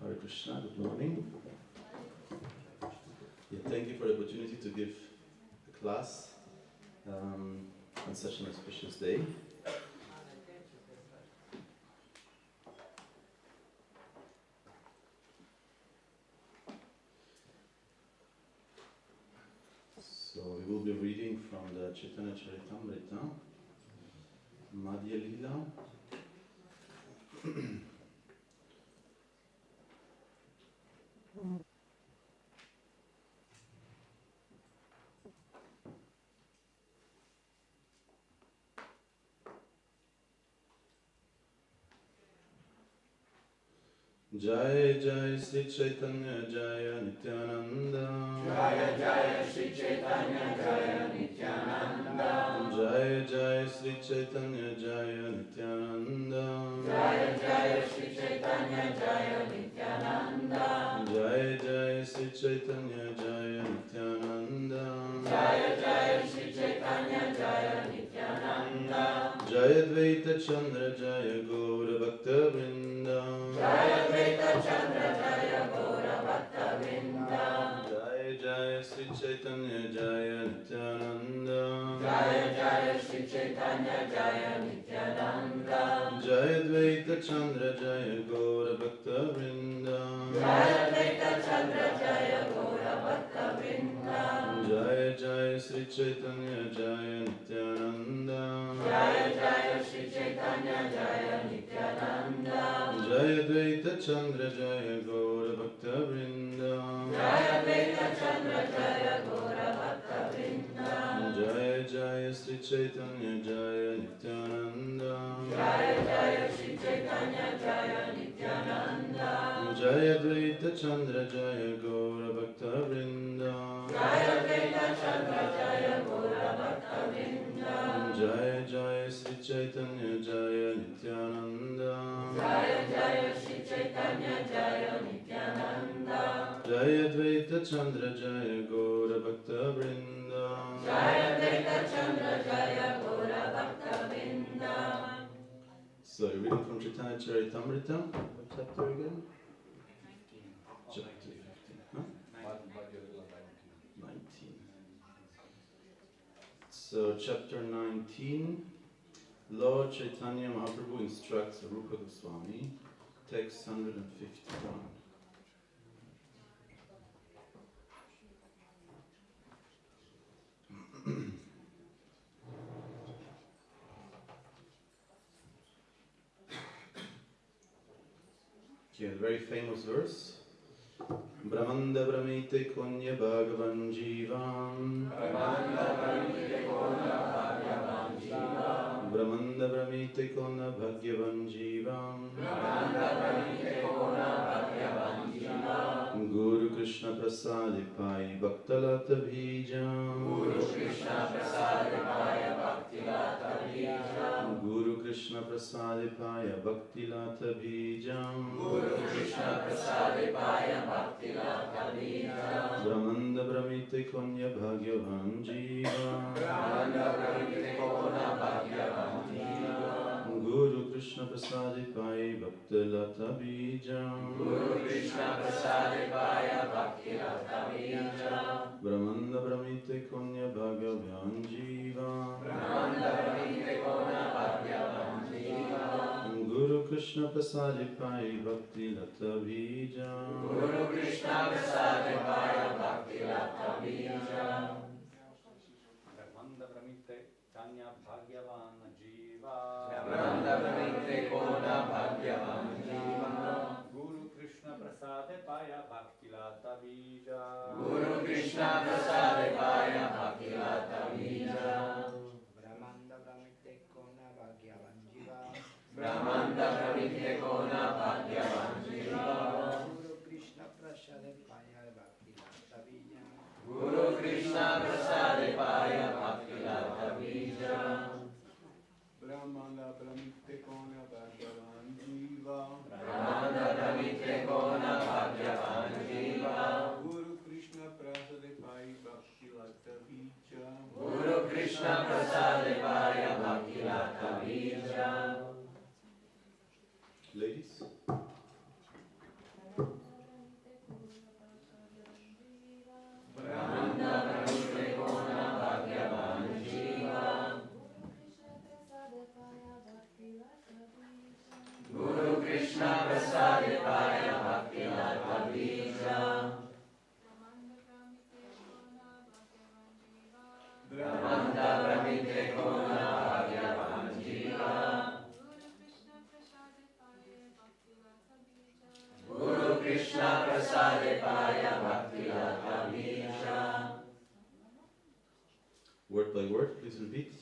Hare Krishna, good morning. Yeah, thank you for the opportunity to give a class on such an auspicious day. So we will be reading from the Chaitanya Charitamrita, Madhya Lila. Jai Jai Sri Chaitanya Jaya Nityananda. Jaya Jaya Sri Chaitanya Jaya Nityananda. Jai Jai Sri Chaitanya Jaya Nityananda. Jaya Jaya Sri Chaitanya Jaya Nityananda. Jai Jai Sri Chaitanya Jaya Nityananda. Jaya Jaya Sri Chaitanya Jaya Nityananda. Jaya Dvaita Chandra Jaya Gaura Bhakta Vrinda. Jaya Dvaita Chandra Jaya Gaura Bhakta Vrinda. Jaya Jaya Sri Chaitanya Jaya Nityananda. Jaya Jaya Sri Chaitanya Jaya Nityananda. Jaya Dvaita Chandra Jaya Gaura Bhakta Vrinda. Jaya Dvaita Chandra Jaya Gaura Bhakta Vrinda. Jaya Jaya Sri Chaitanya Jaya Nityananda. Jaya Jaya Sri Chaitanya Jaya Nityananda. Jaya Dvaita Chandra Jaya Gaura Bhakta Vrinda. Jaya Dvaita Chandra Jaya Gaura Bhakta Vrinda. Jaya Jaya Sri Chaitanya Jaya Nityananda. Jaya Jaya Sri Chaitanya Jaya Nityananda. Jaya Dvaita Chandra Jaya Gaura Bhakta Vrinda. Jaya Dvaita Chandra Jaya Gaura Bhakta Vrinda. Jaya Jaya Sri Chaitanya Jaya Nityananda. Jaya Jaya Sri Chaitanya Jaya Nityananda. Jaya Dvaita Chandra Jaya Gaura Bhakta Vrinda. Jaya Dvaita Chandra Jaya Gaura Bhakta Vrinda. So, reading from Chaitanya Charitamrita. What chapter again? Chapter 15. Huh? 19. So, chapter 19. Lord Chaitanya Mahaprabhu instructs Rupa Goswami. Text 151. Okay, a very famous verse. Brahmanda Brahmite Konya Bhagavan Jivam. Brahmanda Brahmite Kona Bhagavan Jivam. Brahmanda Brahmite Kona Bhagavan Jivam. Brahmanda Brahmite Kona Bhagavan Jivam. Guru Krishna Prasadi Pai Bhaktalata Bhijam. Guru Krishna Prasadi Paya Bhaktilata Bijam. Guru Krishna Prasadipaya Bhakti Lata Bijam Guru Krishna Prasadipaya Bhakti Lata Bijam Brahmanda Brahmite Konya Bhagyavan Jiva Brahmanda Brahmite Kona Bhagyavan Jiva Guru Krishna Prasadipaya Bhakti Lata Bijam Guru Krishna Prasadipaya Bhakti Lata Bijam Brahmanda Brahmite Konya Bhagyavan Jiva Brahmanda Brahmite Kona Bhagyavan Jiva Guru Krishna Prasadipaya Bhakti Lata Bijam Guru Krishna Prasadipaya Bhakti Lata Bijam Brahmanda Brahmite Kanya Bhagyavan Jiva Brahmanda Brahmite Kona Bhagyavan Jiva Guru Krishna Prasadipaya Bhakti Lata Bija Guru Krishna Prasadipaya Bhakti Lata Bijam Brahmanda Brahmite Kona Bhagyavan Jiva Brahmanda Brahmite Kona Bhagyavan Jiva Guru Krishna Prasadipaya Bhakti Lata Bija Guru Krishna Prasadipaya Bhakti Lata Bijam Brahmanda Brahmite Kona Bhagyavan Jiva Brahmanda Brahmite Kona Bhagyavan Jiva Guru Krishna Prasadipaya Bhakti Lata Bija Guru Krishna Prasadipaya Bhakti Lata Bijam Ladies? Brahmanda Brahmite Kona Bhagyavan Jiva Guru Krishna Prasadipaya Bhakti Lata Bijam Brahmanda Brahmite Kona Bhagyavan Jiva Guru Krishna Prasadipaya Bhakti Lata Bijam Word by word, please repeat.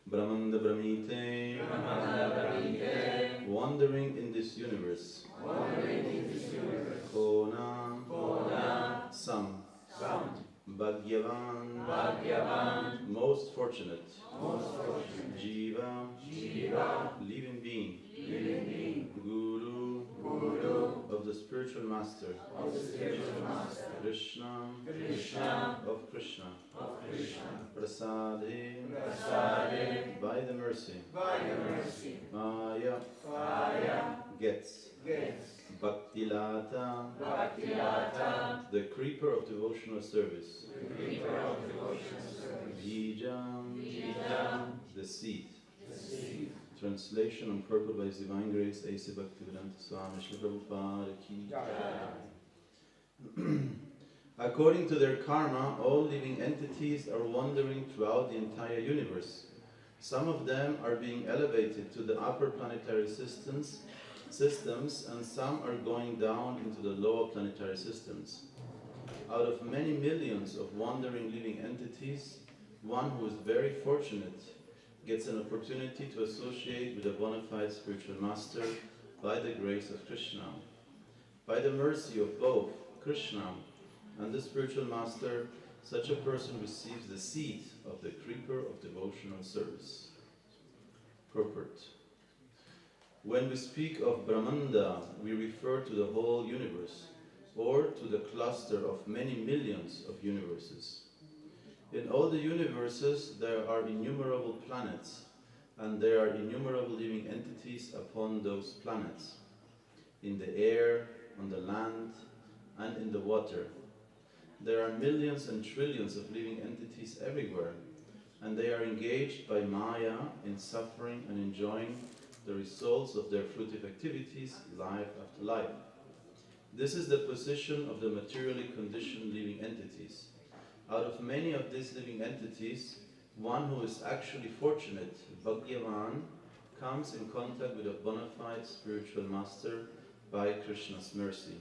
Brahmanda Brahmite, Brahmanda Brahmite wandering in this universe. Wandering in this universe Kona, Kona some. Some Bhagyavan, Bhagyavan most fortunate. Most fortunate Jiva, Jiva living being. Living being Guru, Guru of the spiritual master. of the spiritual master Krishna, Krishna of Krishna. of Krishna Prasade, Prasade by the mercy. by the mercy Maya, Fire gets. gets Bhakti Lata, Bhakti Lata the creeper of devotional service. Creeper of devotional service Bijam, Bijam the seed. the seed Translation on purport by His Divine Grace A.C. Bhaktivedanta Swami Srila Prabhupada Ki. According to their karma, all living entities are wandering throughout the entire universe. Some of them are being elevated to the upper planetary systems, and some are going down into the lower planetary systems. Out of many millions of wandering living entities, one who is very fortunate gets an opportunity to associate with a bona fide spiritual master by the grace of Krishna. By the mercy of both Krishna and the spiritual master, such a person receives the seed of the creeper of devotional service. Purport. When we speak of Brahmanda, we refer to the whole universe, or to the cluster of many millions of universes. In all the universes, there are innumerable planets, and there are innumerable living entities upon those planets, in the air, on the land, and in the water. There are millions and trillions of living entities everywhere, and they are engaged by Maya in suffering and enjoying the results of their fruitive activities, life after life. This is the position of the materially conditioned living entities. Out of many of these living entities, one who is actually fortunate, Bhagyavan, comes in contact with a bona fide spiritual master by Krishna's mercy.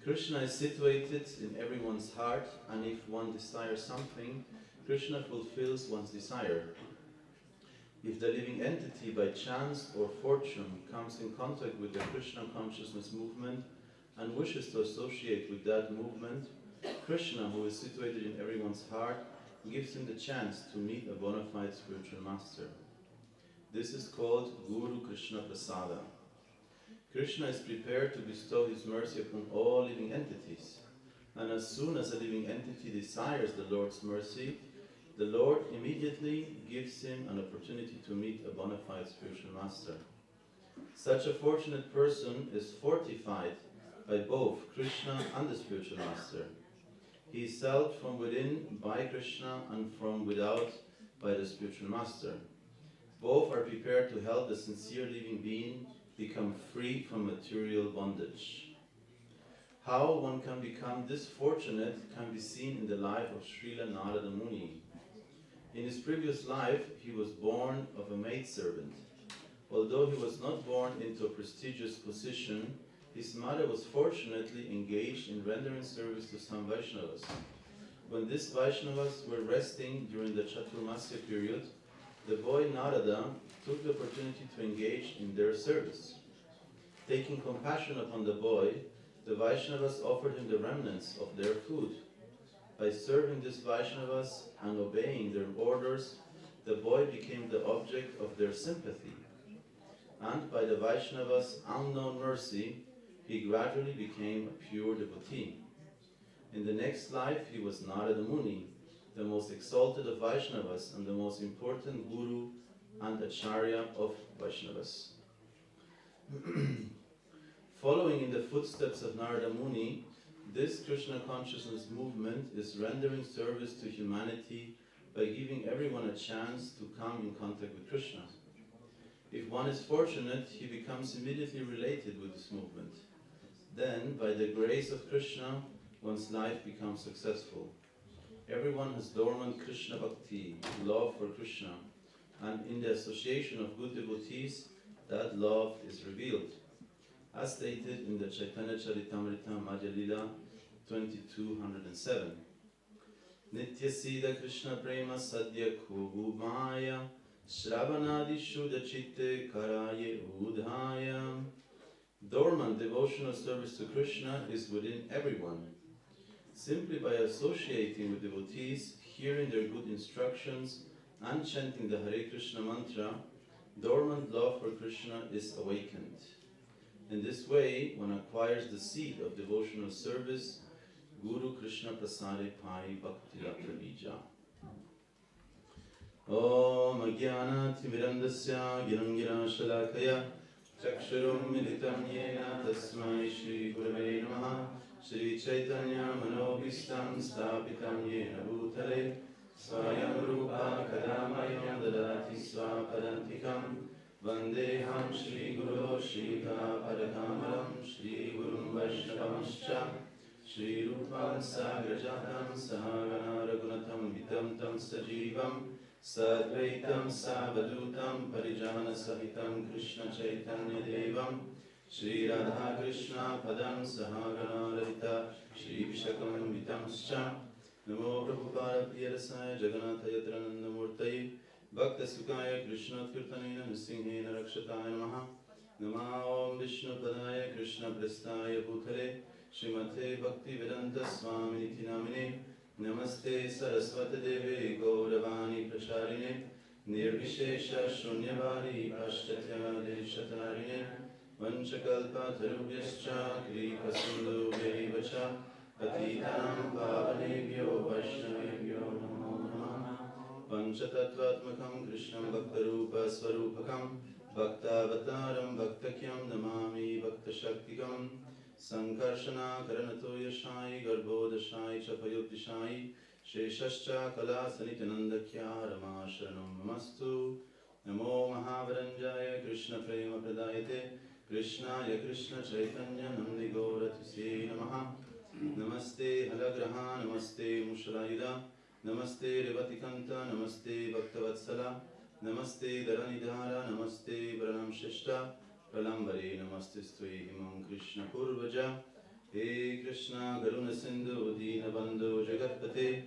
Krishna is situated in everyone's heart, and if one desires something, Krishna fulfills one's desire. If the living entity by chance or fortune comes in contact with the Krishna consciousness movement and wishes to associate with that movement, Krishna, who is situated in everyone's heart, gives him the chance to meet a bona fide spiritual master. This is called Guru Krishna Prasada. Krishna is prepared to bestow his mercy upon all living entities. And as soon as a living entity desires the Lord's mercy, the Lord immediately gives him an opportunity to meet a bona fide spiritual master. Such a fortunate person is fortified by both Krishna and the spiritual master. He is helped from within by Krishna and from without by the spiritual master. Both are prepared to help the sincere living being become free from material bondage. How one can become this fortunate can be seen in the life of Srila Narada Muni. In his previous life, he was born of a maidservant. Although he was not born into a prestigious position, his mother was fortunately engaged in rendering service to some Vaishnavas. When these Vaishnavas were resting during the Chaturmasya period, the boy Narada took the opportunity to engage in their service. Taking compassion upon the boy, the Vaishnavas offered him the remnants of their food. By serving these Vaishnavas and obeying their orders, the boy became the object of their sympathy. And by the Vaishnavas' unknown mercy, he gradually became a pure devotee. In the next life, he was Narada Muni, the most exalted of Vaishnavas and the most important guru and acharya of Vaishnavas. Following in the footsteps of Narada Muni, this Krishna consciousness movement is rendering service to humanity by giving everyone a chance to come in contact with Krishna. If one is fortunate, he becomes immediately related with this movement. Then, by the grace of Krishna, one's life becomes successful. Everyone has dormant Krishna Bhakti, love for Krishna, and in the association of good devotees, that love is revealed. As stated in the Chaitanya Charitamrita Madhya Lila 2207. Nitya Siddha Krishna Prema Sadhya Kubhu Maya Shravanadi Shuddha Chitte Karaye Udhaya. Dormant devotional service to Krishna is within everyone. Simply by associating with devotees, hearing their good instructions, and chanting the Hare Krishna mantra, dormant love for Krishna is awakened. In this way, one acquires the seed of devotional service, Guru Krishna Prasade Pai Bhakti Ratra Bija. Om Ajnana Timirandasya Girangira Shalakaya Chakshurum Militam Yena Tasmai Shri Gurave Namaha Shri Chaitanya Manobhistam Stapitam Yena Bhutale Swayam Rupa Kadamaya Dadati Swapadantikam Vandeham Shri Guru Shriha Padakamalam Shri Gurum Vaishnavamascha Shri Rupam Sagrajatam Sahagana Ragunatam Vitam Tam Sajivam Sadvaitam Savadutam Parijana Sahitam Krishna Chaitanya Devam Shri Radha Krishna Padam Sahagana Radita Shri Vishakam Vitamscha Namo Prabhupada Priyarasaya Jagannatha Yatrananda Murtaye Bhakta Sukaya Krishna Kirtanena Nrsinghena Rakshataya Namaha Nama Om Vishnu Padaya Krishna Prestaya Bhutale Srimate Bhakti Vedanta Swami Niti Namine Namaste Saraswati Devi Gauravani Pracharine Nirvishesha Shunyavadi Paschatya Deshatarine Vanchakalpa Tarubhyascha Kripa Sindhu Vevacha Patitanam Pavanebhyo Vaishnavebhyo Namo Namaha Panchatattvatmakam Krishnam Bhaktarupa Swarupakam Bhaktavataram Bhaktakyam Namami Bhaktashaktikam Sankarshana Karanato Yashai Garbhodashai Chapayutishai Sheshascha Kala Sanitanandakya Rama Sharanam Namastu Namo Mahavaranjaya Krishna Prema Pradayate Krishnaya Krishna Chaitanya Nandi Gauratuse Namaha Namaste Halagraha Namaste Mushalayida Namaste Revatikanta Namaste Bhaktavatsala Namaste Dharanidhara Namaste Pranam Shishta Pralambare Namaste Stvai Himam Krishna Purvaja He Krishna Karuna Sindhu Dinabandhu Jagatpate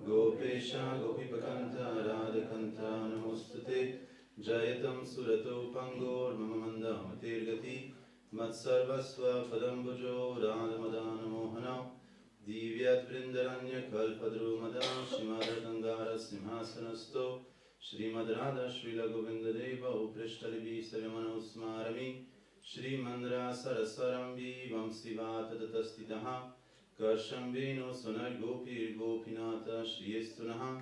Gopesha Gopipakanta Radhakanta Namostate Jayatam Surato Pangor Mamamanda Matirgati Matsarvasva Padambujo Radhamadana Mohana Divyat Vrindaranya Kalpadrumada Shimadagangara Simhasanasto Srimad Radha Srila Govinda Deva Uprishthalibi Sarvamanosmarami Shrimandra Saraswarambi Vamsiva Tatatastitaha Karshambino Sonar Gopi Gopinata Shriyestunaha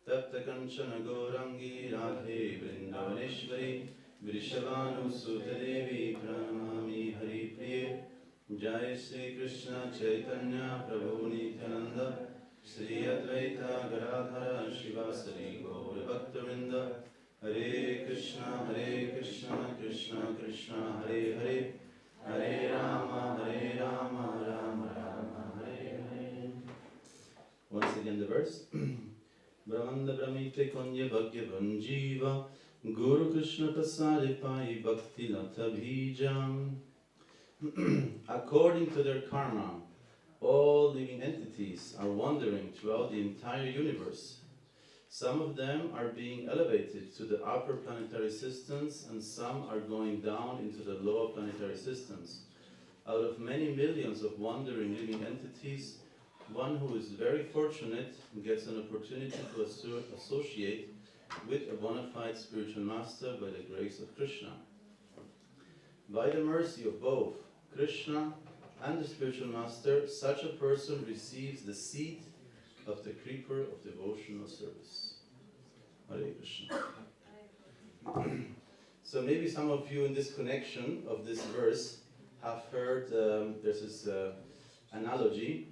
Tapta Kanchana Gorangi Radhe Vrindavaneshwari Vrishabhanu Sutadevi Pranamami Hari Priye Jai Sri Krishna Chaitanya Prabhu Nityananda Sri Advaita Gadadhara Shivasari Gaura Bhaktavinda Hare Krishna Krishna Krishna Hare Hare Hare Rama Rama Rama Hare Hare. Once again the verse. Brahmanda Brahmite Konya Bhagyavan Jiva Guru Krishna Prasade Pai Bhakti Lata Bhijam. According to their karma, all living entities are wandering throughout the entire universe. Some of them are being elevated to the upper planetary systems and some are going down into the lower planetary systems. Out of many millions of wandering living entities, one who is very fortunate gets an opportunity to associate with a bona fide spiritual master by the grace of Krishna. By the mercy of both Krishna and the spiritual master, such a person receives the seed of the creeper of devotional service. Hare Krishna. So maybe some of you in this connection of this verse have heard there's this analogy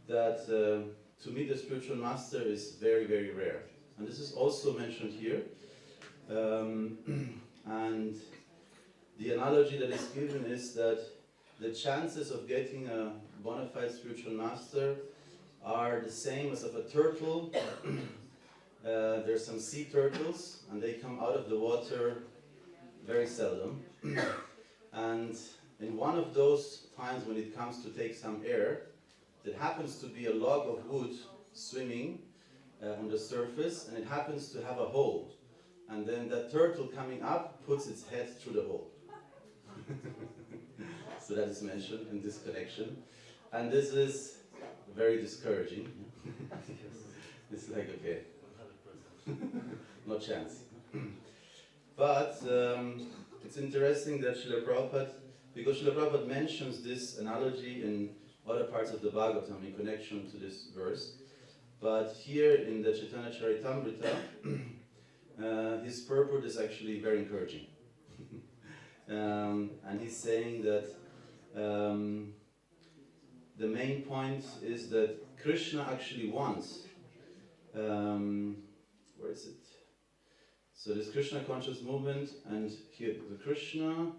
that to meet the spiritual master is very, very rare. And this is also mentioned here. And the analogy that is given is that the chances of getting a bona fide spiritual master are the same as of a turtle. There's some sea turtles, and they come out of the water very seldom. And in one of those times when it comes to take some air, there happens to be a log of wood swimming on the surface, and it happens to have a hole. And then that turtle coming up puts its head through the hole. So that is mentioned in this connection. And this is very discouraging. It's like, okay, no chance. But it's interesting that Srila Prabhupada, because Srila Prabhupada mentions this analogy in other parts of the Bhagavatam in connection to this verse, but here in the Chaitanya Charitamrita, his purport is actually very encouraging. And he's saying that the main point is that Krishna actually wants, where is it? So this Krishna conscious movement, and here the Krishna,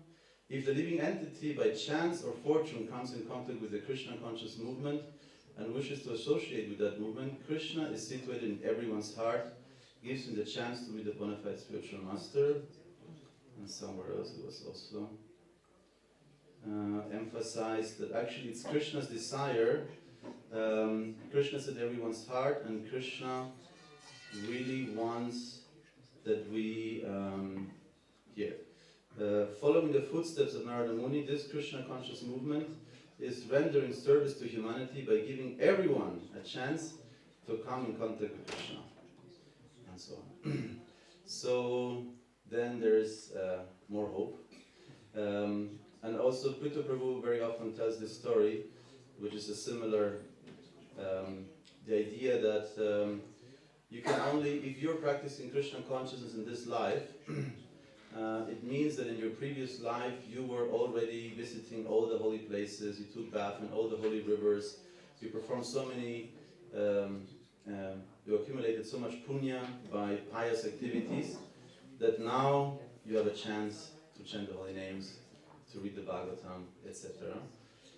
if the living entity by chance or fortune comes in contact with the Krishna conscious movement and wishes to associate with that movement, Krishna is situated in everyone's heart, gives him the chance to meet the bona fide spiritual master. And somewhere else it was also emphasized that actually it's Krishna's desire. Krishna is at everyone's heart, and Krishna really wants that we following the footsteps of Narada Muni, this Krishna conscious movement is rendering service to humanity by giving everyone a chance to come in contact with Krishna, and so on. So then there is more hope. And also Prithu Prabhu very often tells this story, which is a similar, the idea that you can only, if you're practicing Krishna consciousness in this life, it means that in your previous life you were already visiting all the holy places, you took bath in all the holy rivers, you performed so many, you accumulated so much punya by pious activities, that now you have a chance to chant the holy names, to read the Bhagavatam, etc.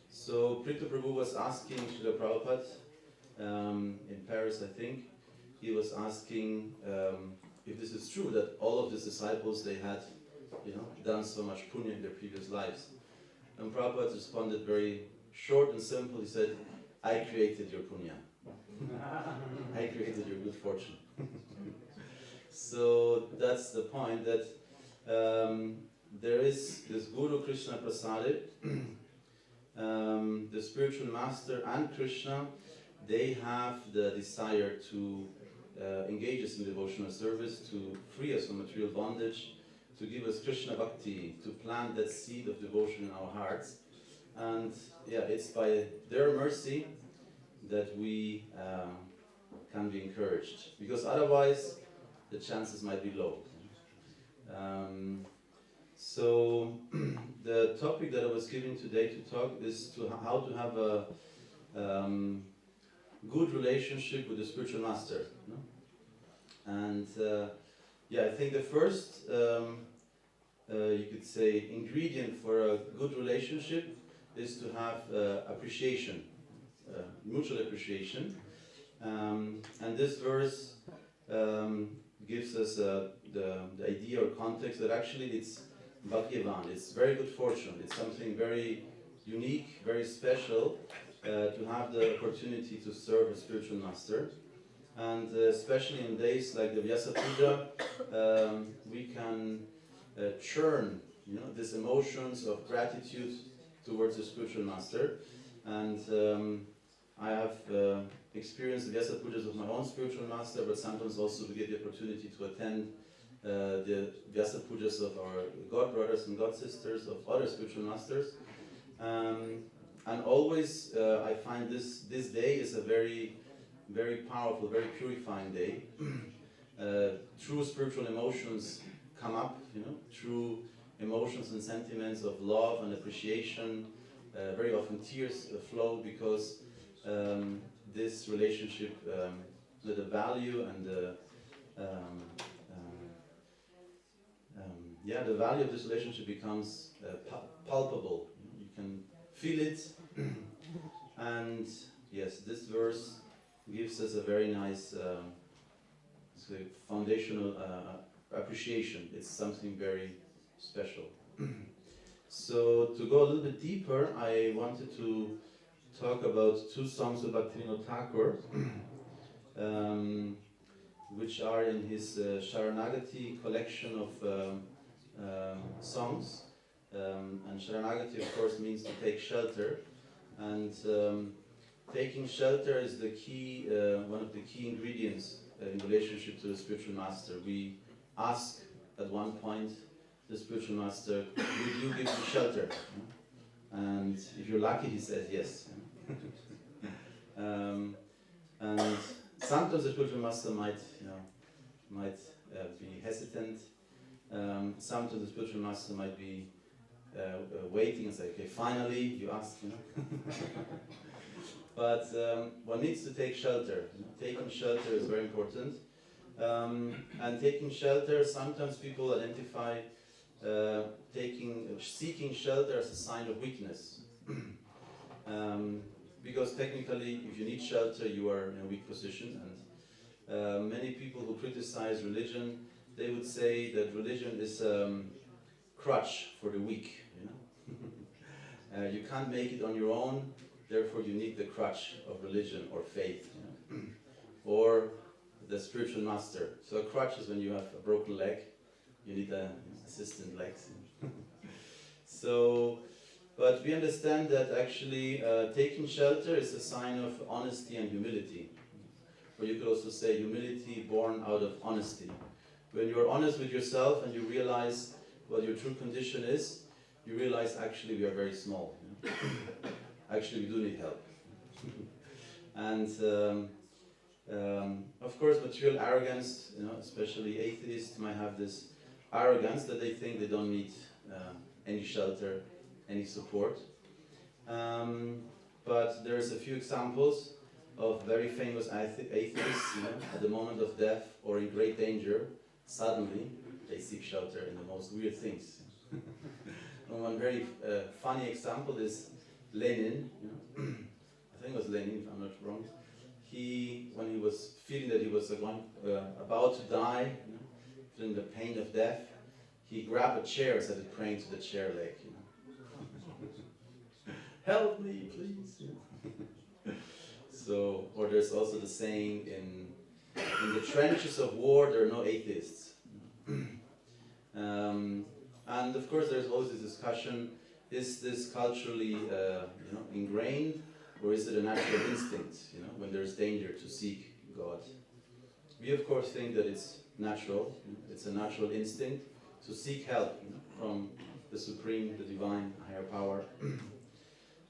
So Prithu Prabhu was asking Srila Prabhupada, in Paris I think, he was asking if this is true, that all of his disciples, they had done so much punya in their previous lives. And Prabhupada responded very short and simple, he said, I created your punya. I created your good fortune. So that's the point, that there is this Guru Krishna Prasade, the spiritual master and Krishna, they have the desire to engages in devotional service to free us from material bondage, to give us Krishna Bhakti, to plant that seed of devotion in our hearts. And yeah, it's by their mercy that we can be encouraged, because otherwise the chances might be low. So the topic that I was given today to talk is to how to have a good relationship with the spiritual master. You know? And yeah, I think the first, you could say, ingredient for a good relationship is to have appreciation, mutual appreciation. And this verse gives us the idea or context that actually it's Bhagyavan, it's very good fortune, it's something very unique, very special to have the opportunity to serve a spiritual master. And especially in days like the Vyasa Puja, we can churn, you know, these emotions of gratitude towards the spiritual master. And I have experienced the Vyasa Pujas of my own spiritual master, but sometimes also we get the opportunity to attend the Vyasa Pujas of our God brothers and God sisters of other spiritual masters. And always I find this day is a very powerful, very purifying day. True spiritual emotions come up, you know, true emotions and sentiments of love and appreciation. Very often tears flow because this relationship, the value and the the value of this relationship becomes palpable. You can feel it, and yes, this verse gives us a very nice foundational appreciation. It's something very special. So to go a little bit deeper, I wanted to talk about two songs of Bhaktivinoda Thakur, which are in his Sharanagati collection of songs. And Sharanagati, of course, means to take shelter. And taking shelter is the key, one of the key ingredients in relationship to the spiritual master. We ask at one point the spiritual master, "Will you give me shelter?" And if you're lucky, he says yes. And sometimes the spiritual master might be hesitant. Sometimes the spiritual master might be waiting and say, "Okay, finally you asked." You know? But one needs to take shelter. You know? Taking shelter is very important. And taking shelter, sometimes people identify seeking shelter as a sign of weakness. Because technically, if you need shelter, you are in a weak position. And many people who criticize religion, they would say that religion is a crutch for the weak. You know? You can't make it on your own, therefore you need the crutch of religion or faith, you know? Or the spiritual master. So a crutch is when you have a broken leg, you need an assistant legs. So, but we understand that actually taking shelter is a sign of honesty and humility. Or you could also say humility born out of honesty. When you're honest with yourself and you realize what your true condition is, you realize actually we are very small. You know? Actually we do need help. And of course material arrogance, you know, especially atheists might have this arrogance that they think they don't need any shelter, any support. But there's a few examples of very famous atheists, you know, at the moment of death or in great danger, suddenly they seek shelter in the most weird things. And one very funny example is Lenin. You know? I think it was Lenin, if I'm not wrong. When he was feeling that he was about to die, you know, feeling the pain of death, he grabbed a chair and started praying to the chair leg. You know? Help me, please. You know? So, or there's also the saying in the trenches of war there are no atheists. And of course there's always this discussion, is this culturally ingrained, or is it a natural instinct, you know, when there's danger to seek God? we of course think that it's natural, it's a natural instinct to seek help from the supreme, the divine, higher power.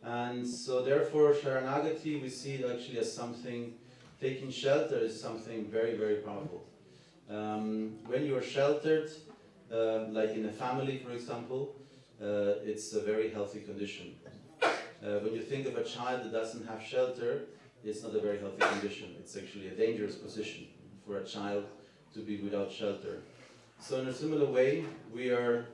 And so therefore Sharanagati we see it actually as something, taking shelter is something very, very powerful. When you are sheltered, like in a family for example, it's a very healthy condition. When you think of a child that doesn't have shelter, it's not a very healthy condition. It's actually a dangerous position for a child to be without shelter. So in a similar way, we are,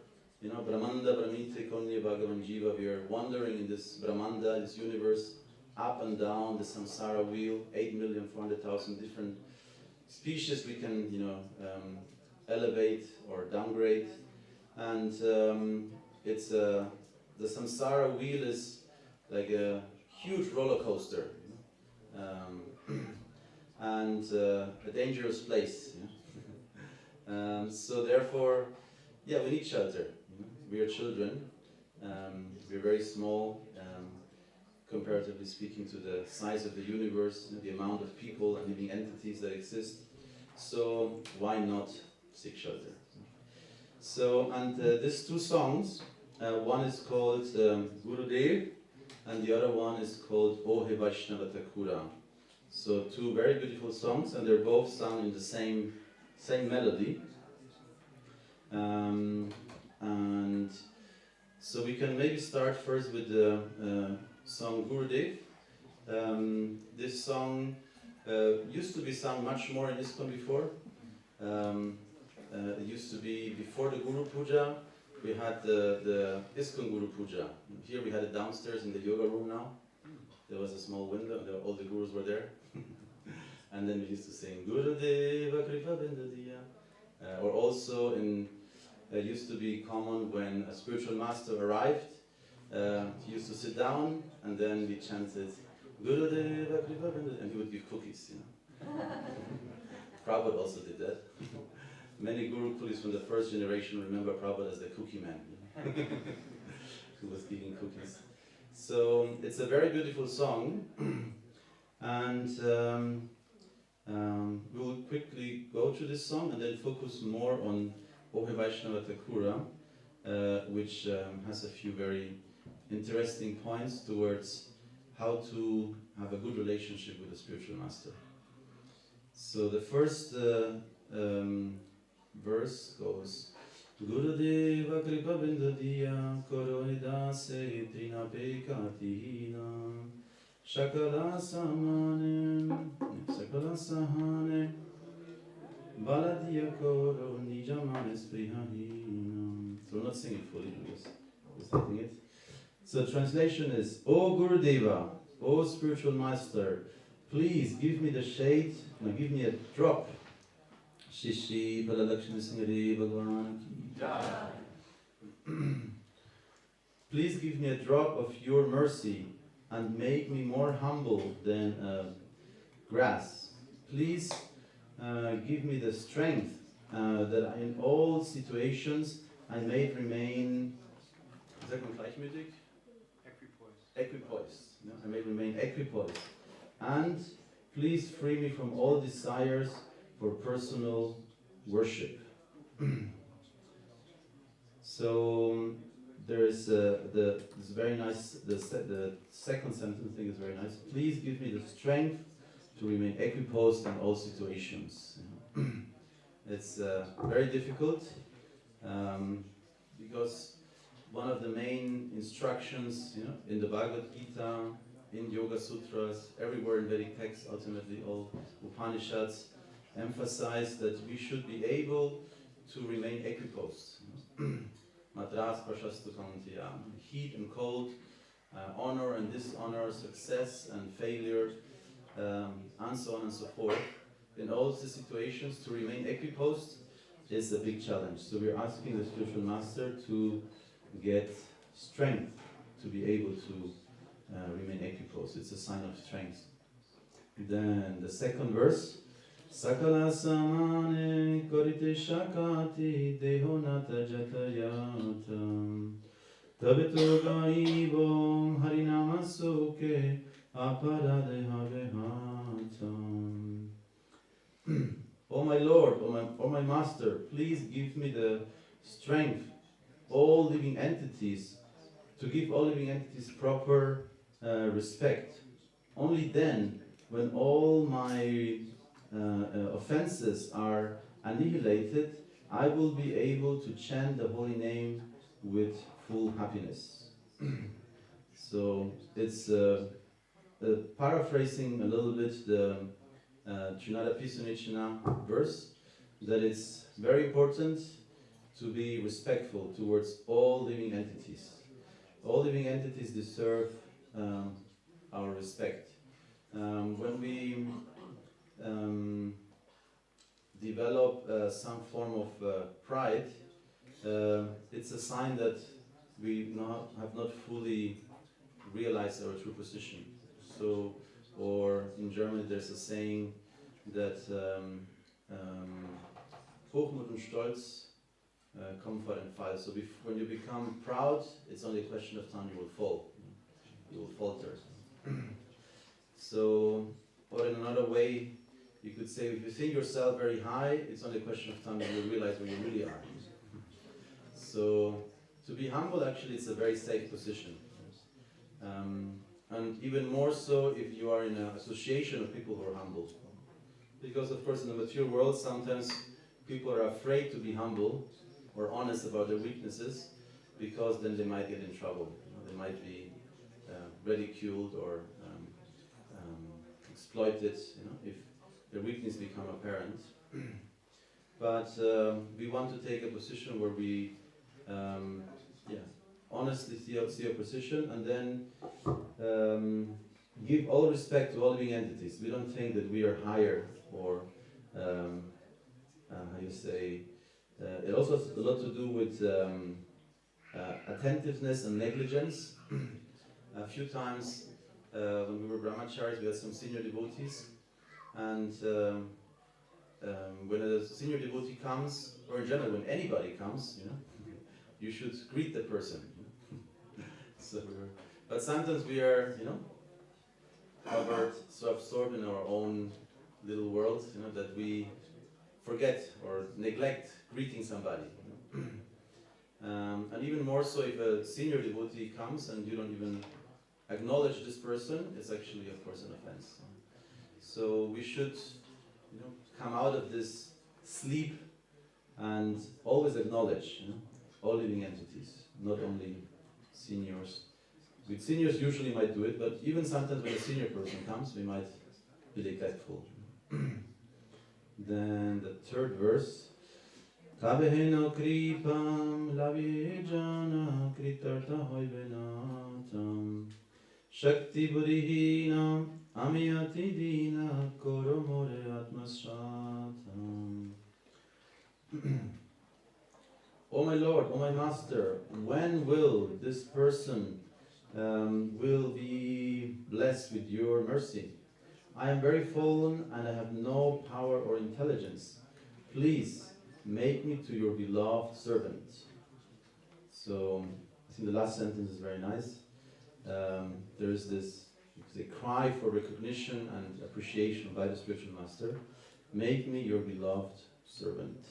Brahmanda, Brahmite, Konya, Bhagavan Jiva, we are wandering in this Brahmanda, this universe, up and down the samsara wheel, 8,400,000 different species we can, elevate or downgrade. And the samsara wheel is like a huge roller coaster, and a dangerous place. So therefore, we need shelter. We are children. We're very small, comparatively speaking to the size of the universe, the amount of people and living entities that exist. So why not seek shelter? So, and these two songs, one is called Gurudev, and the other one is called Ohe Vaishnava Thakura. So two very beautiful songs, and they're both sung in the same melody. And so we can maybe start first with the song Gurudev. This song used to be sung much more in ISKCON before. It used to be before the Guru Puja. We had the ISKCON Guru Puja. Here we had it downstairs in the yoga room now. There was a small window, and all the gurus were there. And then we used to sing Gurudeva Kripa Bindadiya. Or also, it used to be common when a spiritual master arrived, he used to sit down, and then we chanted Gurudeva Kripa Bindadiya, and he would give cookies. Prabhupada also did that. Many Guru Kulis from the first generation remember Prabhupada as the cookie man, who was giving cookies. So it's a very beautiful song, and we'll quickly go through this song and then focus more on Ohe Vaishnava Thakura, which has a few very interesting points towards how to have a good relationship with a spiritual master. So the first verse goes, Gurudeva Kripa Bindadiya Koroida Se Trina Pekatina Shakala Samane Baladiya Koro Nijamane Sprihahina. So we'll not sing it fully, just reciting it. So translation is, O Gurudeva, O spiritual master, please give me the shade, give me a drop. Shishi Palalakshmi Singari Bhagavan Ki Jai. Please give me a drop of your mercy and make me more humble than grass. Please give me the strength that in all situations I may remain gleichmütig? Equipoised. I may remain equipoised. And please free me from all desires for personal worship. So there is this very nice, the second sentence I think is very nice. Please give me the strength to remain equiposed in all situations. It's very difficult because one of the main instructions, in the Bhagavad Gita, in Yoga Sutras, everywhere in Vedic texts, ultimately all Upanishads, emphasize that we should be able to remain equiposed. Madras Prashastu Kantiya, heat and cold, honor and dishonor, success and failure, and so on and so forth. In all the situations, to remain equiposed is a big challenge. So we're asking the spiritual master to get strength to be able to remain equiposed. It's a sign of strength. Then the second verse. Sakala samane korite shakati dehonata jatayatam tabito gaivo harinama suke aparadehavehatam. Oh my Lord, oh my Master, please give me the strength, all living entities, to give all living entities proper respect. Only then, when all my offenses are annihilated, I will be able to chant the holy name with full happiness. So it's paraphrasing a little bit the Trinada Pisunichana verse, that it's very important to be respectful towards all living entities. All living entities deserve our respect. When we develop some form of pride, it's a sign that we have not fully realized our true position. So, or in German there's a saying that Hochmut und Stolz come vor den Fall. So when you become proud, it's only a question of time you will fall. You will falter. So, or in another way, you could say if you think yourself very high, it's only a question of time that you realize where you really are. So, to be humble, actually, it's a very safe position. And even more so if you are in an association of people who are humble. Because, of course, in the mature world, sometimes people are afraid to be humble or honest about their weaknesses, because then they might get in trouble. They might be ridiculed or exploited, if their weakness become apparent. But we want to take a position where we honestly see our position, and then give all respect to all living entities. We don't think that we are higher, or how you say, it also has a lot to do with attentiveness and negligence. A few times when we were brahmacharis, we had some senior devotees, and when a senior devotee comes, or in general when anybody comes, you should greet the person. So, but sometimes we are, covered, so absorbed in our own little world, that we forget or neglect greeting somebody. And even more so if a senior devotee comes and you don't even acknowledge this person, it's actually, of course, an offense. So we should, come out of this sleep and always acknowledge, all living entities, not only seniors. With seniors usually might do it, but even sometimes when a senior person comes, we might be neglectful. Then the third verse. Kabehena kripam lavijana kritarta hoivenatam Shakti buddhihina amiyati dina koromore atmashatam. Oh my Lord, oh my Master, when will this person will be blessed with your mercy? I am very fallen and I have no power or intelligence. Please make me to your beloved servant. So, I think the last sentence is very nice. There is this cry for recognition and appreciation by the spiritual master. Make me your beloved servant.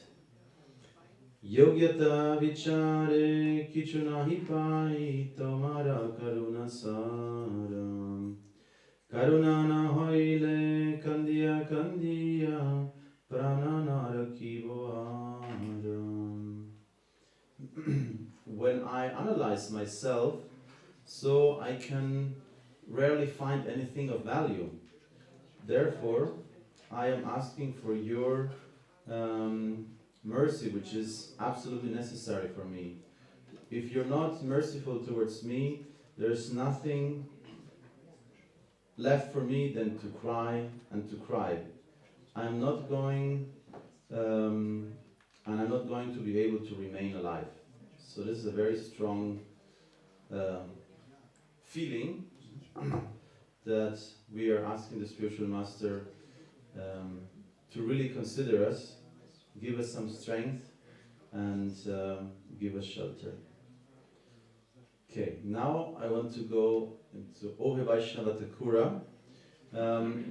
Yogyata vichare kichunahi pai tomara karuna saram Karunana hoile kandiya kandiya pranana rakivo aram. When I analyze myself, so I can rarely find anything of value. Therefore, I am asking for your mercy, which is absolutely necessary for me. If you're not merciful towards me, there's nothing left for me than to cry and to cry. I'm not going, and I'm not going to be able to remain alive. So this is a very strong feeling that we are asking the spiritual master to really consider us, give us some strength, and give us shelter. Okay, now I want to go into Ohe Vaishnava Thakura,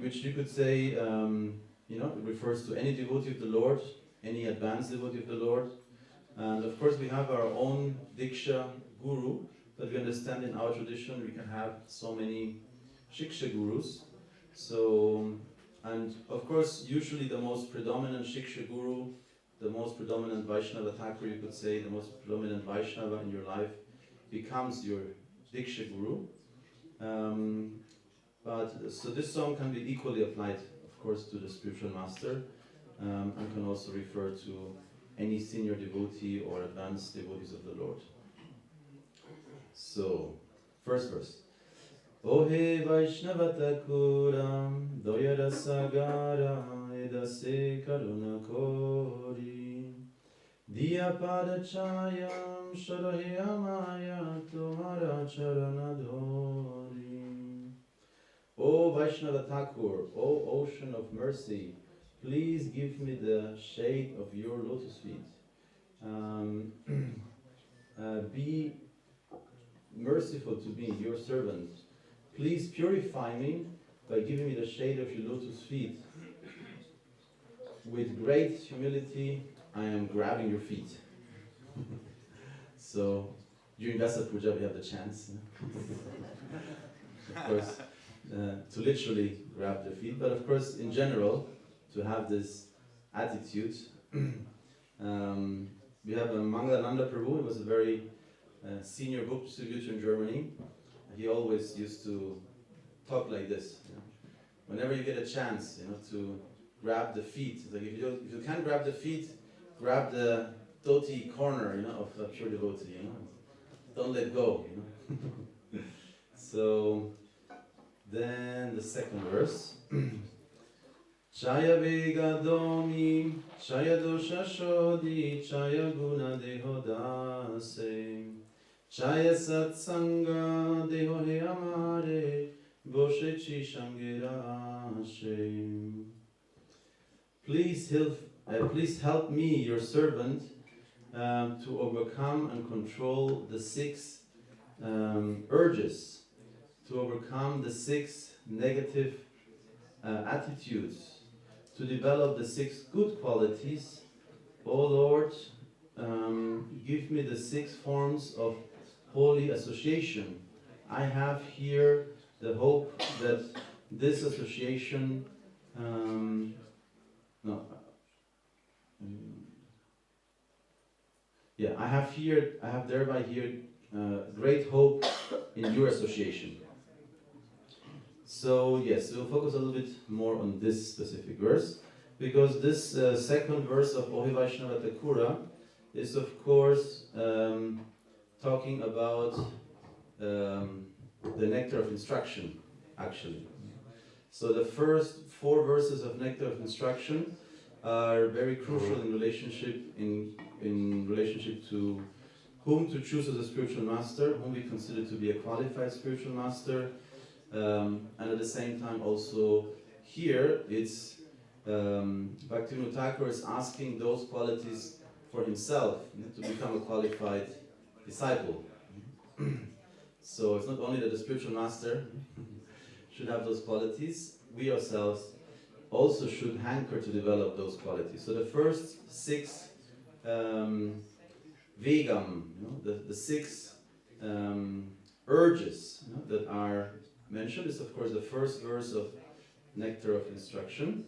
which you could say it refers to any devotee of the Lord, any advanced devotee of the Lord. And of course we have our own Diksha Guru, but we understand in our tradition we can have so many Shiksha Gurus. So, and of course usually the most predominant Shiksha Guru, the most predominant Vaishnava Thakur, you could say, the most predominant Vaishnava in your life becomes your Diksha Guru. So this song can be equally applied, of course, to the spiritual master, and can also refer to any senior devotee or advanced devotees of the Lord. So, first verse. Ohe Vaishnava Thakuram Doyara Sagara Edase Karuna Kori Diyapada Chayam Sharahe Amaya Tomara Charana Dhori. O Vaishnava Thakur, O ocean of mercy, please give me the shade of your lotus feet. Be merciful to me, your servant. Please purify me by giving me the shade of your lotus feet. With great humility, I am grabbing your feet. So, during Vasa Puja, we have the chance, of course, to literally grab the feet, but of course, in general, to have this attitude. We have Mangalananda Prabhu, he was a very senior book distributor in Germany. He always used to talk like this. Whenever you get a chance, to grab the feet. It's like if you can't grab the feet, grab the dhoti corner, of a pure devotee. Don't let go. So then the second verse. Chaya vega domi, chaya dosha shodhi, chaya guna deho dase, chaya satsanga deho he amare, boshe chi shangera ashe. Please help me, your servant, to overcome and control the 6 urges, to overcome the 6 negative attitudes, to develop the 6 good qualities. O Lord, give me the 6 forms of holy association. I have here the hope that this association, I have thereby here great hope in your association. So yes, we'll focus a little bit more on this specific verse, because this second verse of Ohe Vaishnava Thakura is of course talking about the nectar of instruction, actually. So the first 4 verses of nectar of instruction are very crucial in relationship to whom to choose as a spiritual master, whom we consider to be a qualified spiritual master. And at the same time also here it's Bhaktivinoda Thakur is asking those qualities for himself, to become a qualified disciple. So it's not only that the spiritual master should have those qualities, we ourselves also should hanker to develop those qualities. So the first 6 vegam, the 6 urges that are mentioned is of course the first verse of Nectar of Instruction,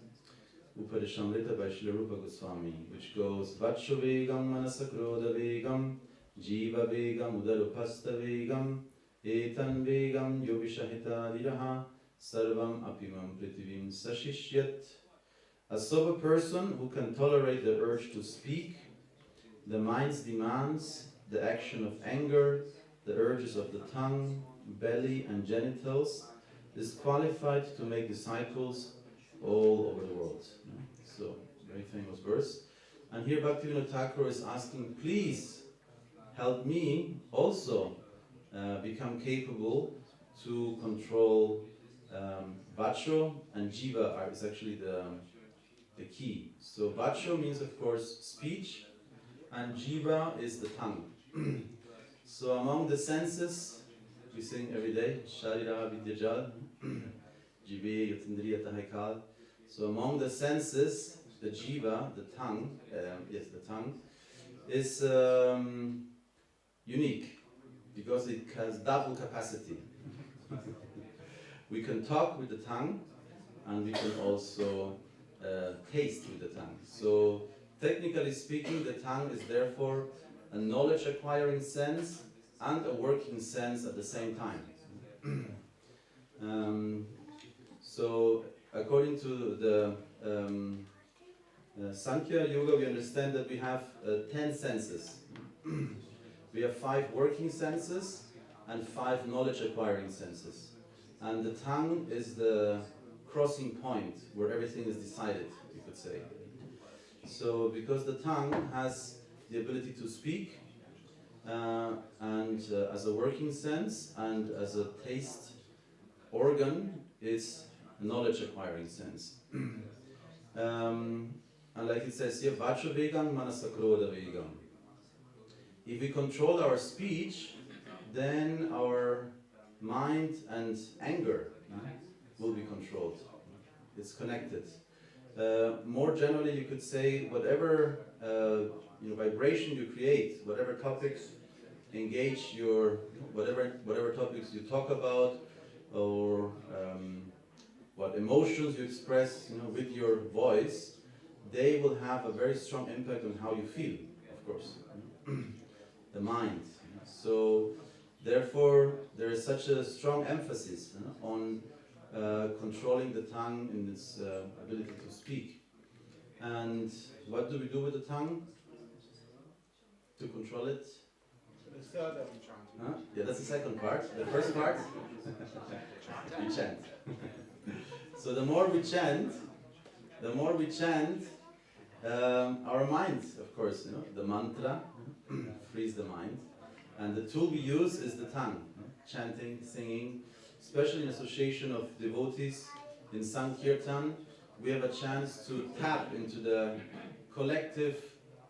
Upadeshamrita by Srila Rupa Goswami, which goes Vatsho vegam manasakroda vegam jiva vegam udarupasta vegam etan vegam yogishahita viraha sarvam apimam prithivim sashishyat. A sober person who can tolerate the urge to speak, the mind's demands, the action of anger, the urges of the tongue, belly and genitals, is qualified to make disciples all over the world. So, very famous verse. And here Bhaktivinoda Thakur is asking, please help me also become capable to control Vacho, and Jiva is actually the key. So Vacho means of course speech, and Jiva is the tongue. So among the senses, we sing every day, Sharira Vidyajal, Jive Yatindriya Tahikal. So among the senses, the jiva, the tongue, is unique because it has double capacity. We can talk with the tongue, and we can also taste with the tongue. So technically speaking, the tongue is therefore a knowledge acquiring sense and a working sense at the same time. So according to the Sankhya Yoga, we understand that we have 10 senses. We have 5 working senses and 5 knowledge acquiring senses. And the tongue is the crossing point where everything is decided, you could say. So because the tongue has the ability to speak, and as a working sense and as a taste organ, it's a knowledge acquiring sense. And like it says here, Vacha Vegam Manasakroda Vegam. If we control our speech, then our mind and anger will be controlled. It's connected. More generally, you could say whatever vibration you create, whatever topics engage your, whatever topics you talk about, or what emotions you express, with your voice, they will have a very strong impact on how you feel, of course. The mind. So therefore, there is such a strong emphasis on controlling the tongue in its ability to speak. And what do we do with the tongue to control it? Yeah, that's the second part. The first part, we chant. So the more we chant, our mind, of course, the mantra frees the mind. And the tool we use is the tongue, chanting, singing, especially in association of devotees in Sankirtan. We have a chance to tap into the collective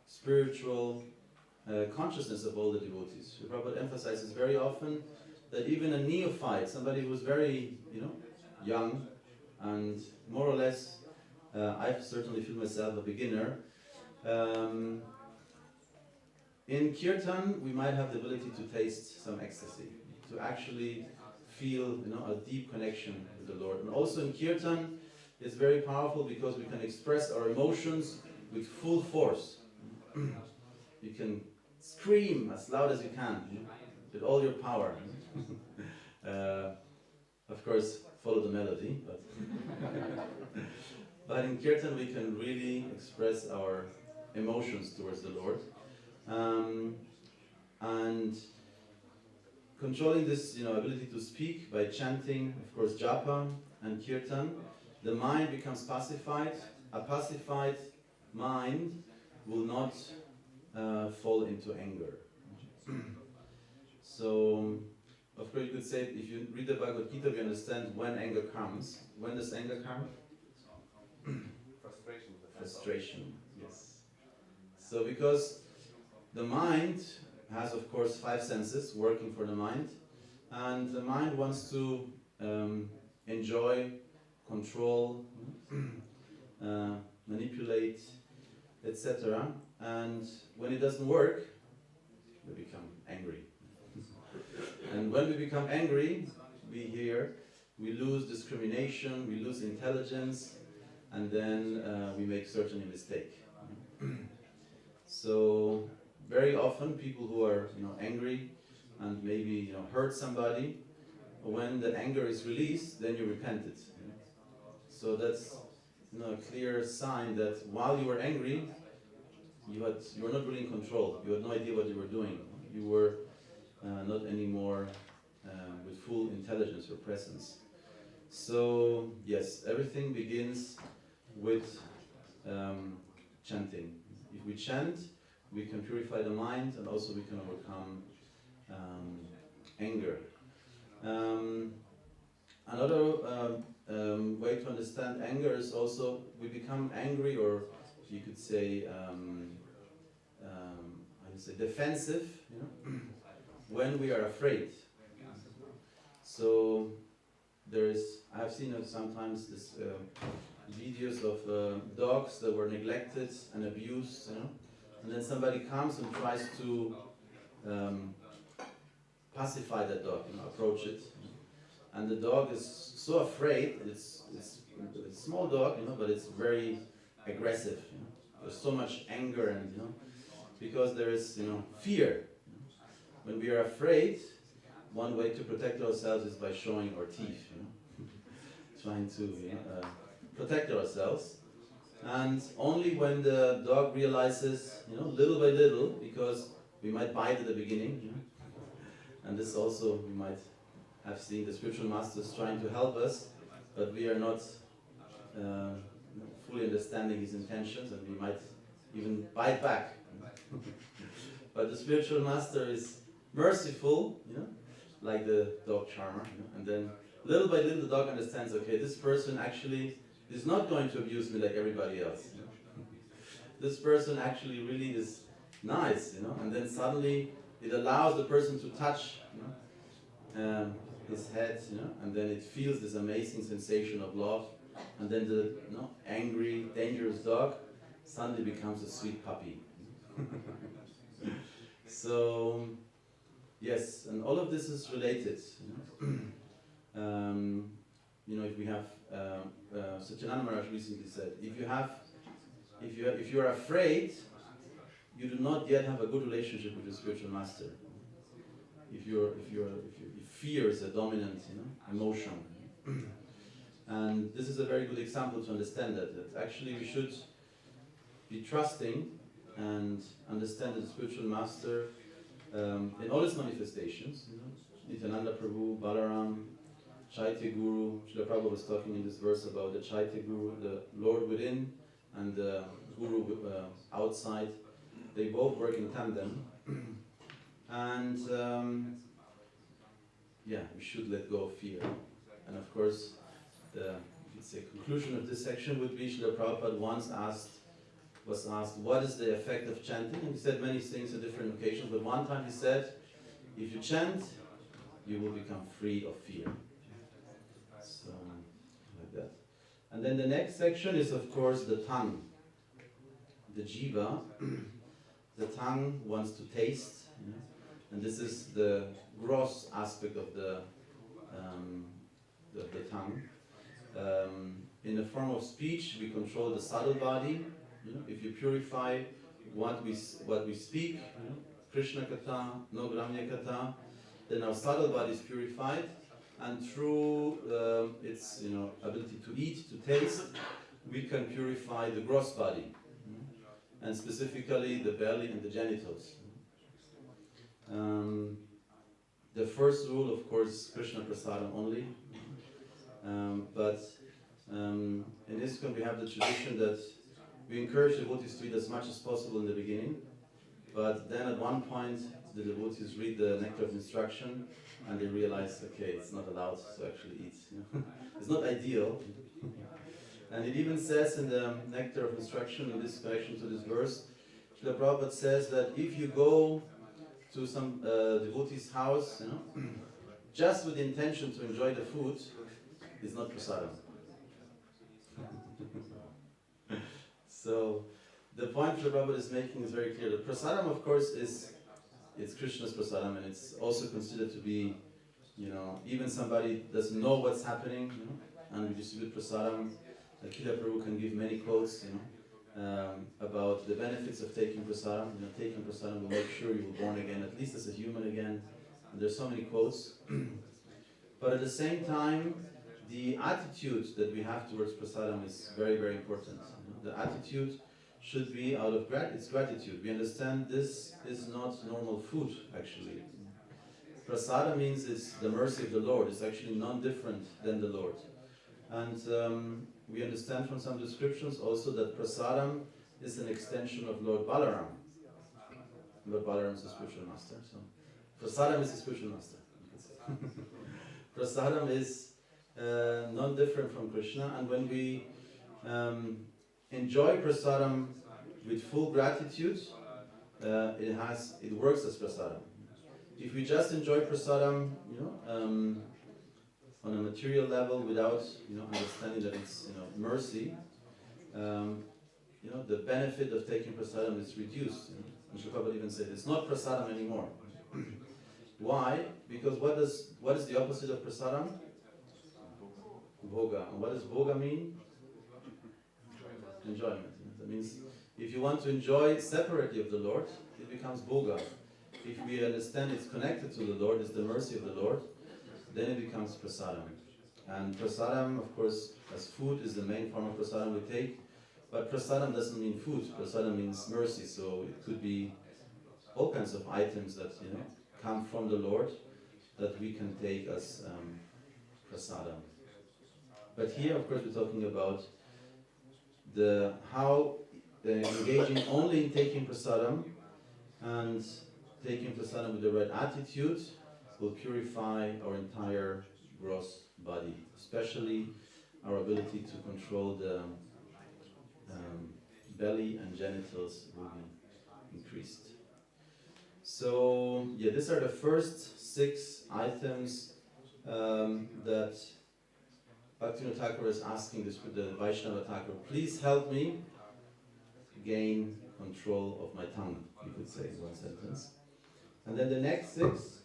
spiritual consciousness of all the devotees. Prabhupada emphasizes very often that even a neophyte, somebody who's very, young, and more or less, I certainly feel myself a beginner. In Kirtan, we might have the ability to taste some ecstasy, to actually feel, a deep connection with the Lord. And also in Kirtan, it's very powerful because we can express our emotions with full force. You can scream as loud as you can, with all your power. Of course, follow the melody, but in Kirtan we can really express our emotions towards the Lord. And controlling this, ability to speak by chanting, of course, japa and kirtan, the mind becomes pacified. A pacified mind will not fall into anger. So, of course, you could say, if you read the Bhagavad Gita, we understand when anger comes. When does anger come? Frustration. Frustration, yes. So, because the mind has, of course, 5 senses working for the mind, and the mind wants to enjoy, control, manipulate, etc. And when it doesn't work, we become angry. And when we become angry, we lose discrimination, we lose intelligence, and then we make certainly a mistake. So very often people who are angry and maybe hurt somebody, when the anger is released, then you repent it. So that's a clear sign that while you were angry, you were not really in control. You had no idea what you were doing. You were not anymore with full intelligence or presence. So yes, everything begins with chanting. If we chant, we can purify the mind, and also we can overcome anger. Another way to understand anger is also we become angry, or you could say, defensive, when we are afraid. So I have seen sometimes this videos of dogs that were neglected and abused, you know, and then somebody comes and tries to pacify that dog, you know, approach it, and the dog is so afraid. It's a small dog, you know, but it's very aggressive. You know? There's so much anger, and you know, because there is, you know, fear. When we are afraid, one way to protect ourselves is by showing our teeth, you know, trying to, you know, protect ourselves. And only when the dog realizes, you know, little by little, because we might bite at the beginning, you know, and this also we might have seen the spiritual masters trying to help us, but we are not fully understanding his intentions, and we might even bite back. But the spiritual master is merciful, you know, like the dog charmer, you know, and then little by little the dog understands, okay, this person actually is not going to abuse me like everybody else. You know? This person actually really is nice, you know, and then suddenly it allows the person to touch, you know, his head, you know, and then it feels this amazing sensation of love, and then the, you know, angry, dangerous dog suddenly becomes a sweet puppy. So, yes, and all of this is related. You know, you know, if we have, Satyananda Maharaj recently said, if you are afraid, you do not yet have a good relationship with your spiritual master. If fear is a dominant, you know, emotion, and this is a very good example to understand that actually we should be trusting and understand the spiritual master in all its manifestations. You know, Nityananda Prabhu, Balaram, Chaitya Guru. Srila Prabhu was talking in this verse about the Chaitya Guru, the Lord within, and the Guru outside. They both work in tandem, and yeah, we should let go of fear. And of course, the conclusion of this section would be Srila Prabhupada once was asked, what is the effect of chanting? And he said many things on different occasions, but one time he said, if you chant, you will become free of fear. So, like that. And then the next section is, of course, the tongue. The jiva. The tongue wants to taste, you know? And this is the gross aspect of the tongue. In the form of speech, we control the subtle body. You know, if you purify what we speak, you know, Krishna Katha, no Gramya Katha, then our subtle body is purified, and through its, you know, ability to eat, to taste, we can purify the gross body, you know, and specifically the belly and the genitals. The first rule, of course, is Krishna Prasadam only, but in ISKCON we have the tradition that we encourage devotees to eat as much as possible in the beginning, but then at one point the devotees read the Nectar of Instruction and they realize, okay, it's not allowed to actually eat. You know? It's not ideal. And it even says in the Nectar of Instruction, in this connection to this verse, Srila Prabhupada says that if you go to some devotee's house, you know, just with the intention to enjoy the food, it's not prasadam. So the point Srila Prabhupada is making is very clear. The prasadam, of course, it's Krishna's prasadam, and it's also considered to be, you know, even somebody doesn't know what's happening, you know, and we distribute prasadam. Akila Prabhu can give many quotes, you know, about the benefits of taking prasadam. You know, taking prasadam will make sure you will born again, at least as a human again. And there's so many quotes. But at the same time, the attitude that we have towards prasadam is very, very important. You know, the attitude should be out of gratitude. We understand this is not normal food, actually. Prasada means it's the mercy of the Lord. It's actually non-different than the Lord. And we understand from some descriptions also that prasadam is an extension of Lord Balaram. Lord Balaram is the spiritual master. So prasadam is the spiritual master. Prasadam is non-different from Krishna, and when we enjoy prasadam with full gratitude, it works as prasadam. If we just enjoy prasadam, you know, on a material level without understanding that it's mercy, the benefit of taking prasadam is reduced. And Prabhupada even said it's not prasadam anymore. Why? Because what is the opposite of prasadam? Bhoga. And what does bhoga mean? Enjoyment. That means if you want to enjoy separately of the Lord, it becomes bhoga. If we understand it's connected to the Lord, it's the mercy of the Lord, then it becomes prasadam. And prasadam, of course, as food is the main form of prasadam we take, but prasadam doesn't mean food. Prasadam means mercy, so it could be all kinds of items that come from the Lord that we can take as prasadam. But here, of course, we're talking about how engaging only in taking prasadam and taking prasadam with the right attitude will purify our entire gross body, especially our ability to control the belly and genitals will be increased. So, these are the first 6 items that Bhaktivinoda Thakur is asking the Vaishnava Thakur, please help me gain control of my tongue, you could say in one sentence. And then the next 6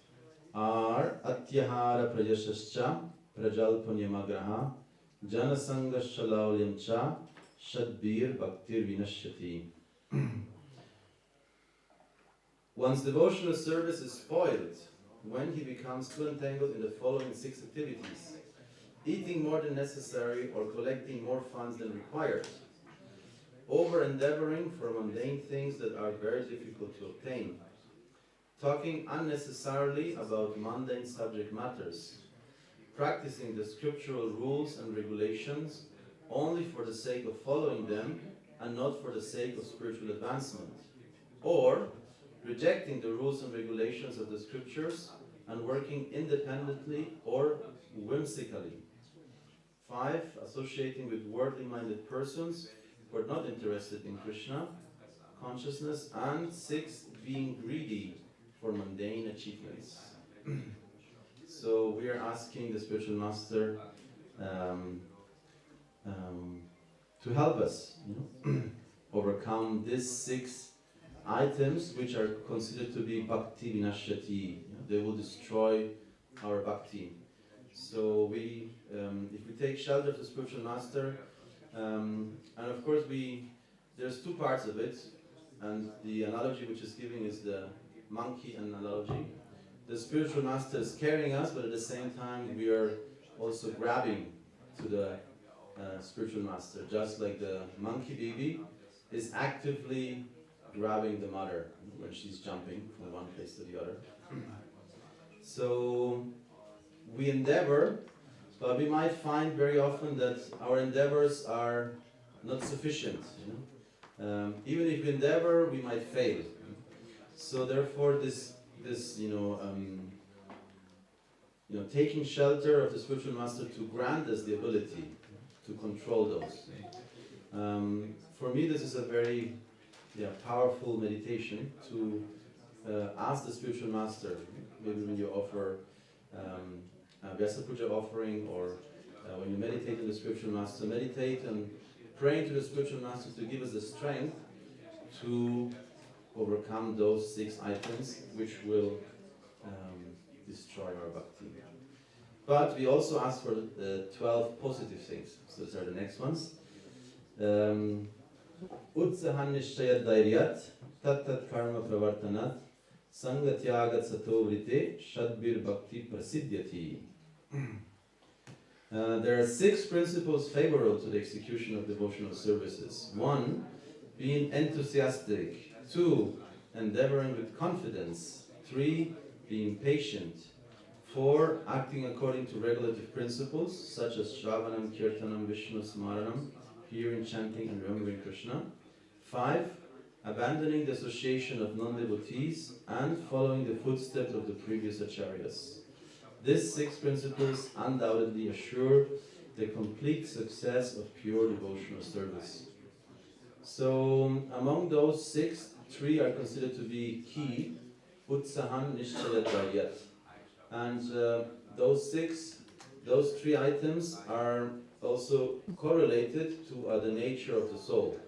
are Atyahara Prayashascha, Prajalpanyamagraha, Janasangascha Laulyamcha, Shadbir Bhaktir Vinashyati. One's devotional service is spoiled when he becomes too entangled in the following 6 activities: eating more than necessary or collecting more funds than required, over-endeavoring for mundane things that are very difficult to obtain, talking unnecessarily about mundane subject matters, practicing the scriptural rules and regulations only for the sake of following them and not for the sake of spiritual advancement, or rejecting the rules and regulations of the scriptures and working independently or whimsically. 5, associating with worldly-minded persons who are not interested in Krishna consciousness. And 6, being greedy for mundane achievements. So we are asking the spiritual master to help us overcome these 6 items which are considered to be bhakti vinashyati. They will destroy our bhakti. So we, if we take shelter of the spiritual master, and of course there's 2 parts of it, and the analogy which is giving is the monkey analogy. The spiritual master is carrying us, but at the same time we are also grabbing to the spiritual master, just like the monkey baby is actively grabbing the mother when she's jumping from one place to the other. So we endeavor, but we might find very often that our endeavors are not sufficient. Even if we endeavor, we might fail. So therefore, taking shelter of the spiritual master to grant us the ability to control those. For me, this is a very powerful meditation to ask the spiritual master. Maybe when you offer a Vyasa Puja offering, or when you meditate on the spiritual master, meditate and praying to the spiritual master to give us the strength to overcome those 6 items which will destroy our bhakti. But we also ask for 12 positive things. So these are the next ones. Utsahan nishchayat dairyat, tat karma pravartanat, sangatyagat satovrite, shadbir bhakti prasidyati. There are 6 principles favorable to the execution of devotional services. 1, being enthusiastic. 2, endeavoring with confidence. 3, being patient. 4, acting according to regulative principles, such as Shravanam, Kirtanam, Vishnu Smaranam, hearing, chanting, and remembering Krishna. 5, abandoning the association of non-devotees and following the footsteps of the previous acharyas. These 6 principles undoubtedly assure the complete success of pure devotional service. So, among those 6, 3 are considered to be key, Utsahan Nishchaya Daryat. And those 6 those three items are also correlated to the nature of the soul.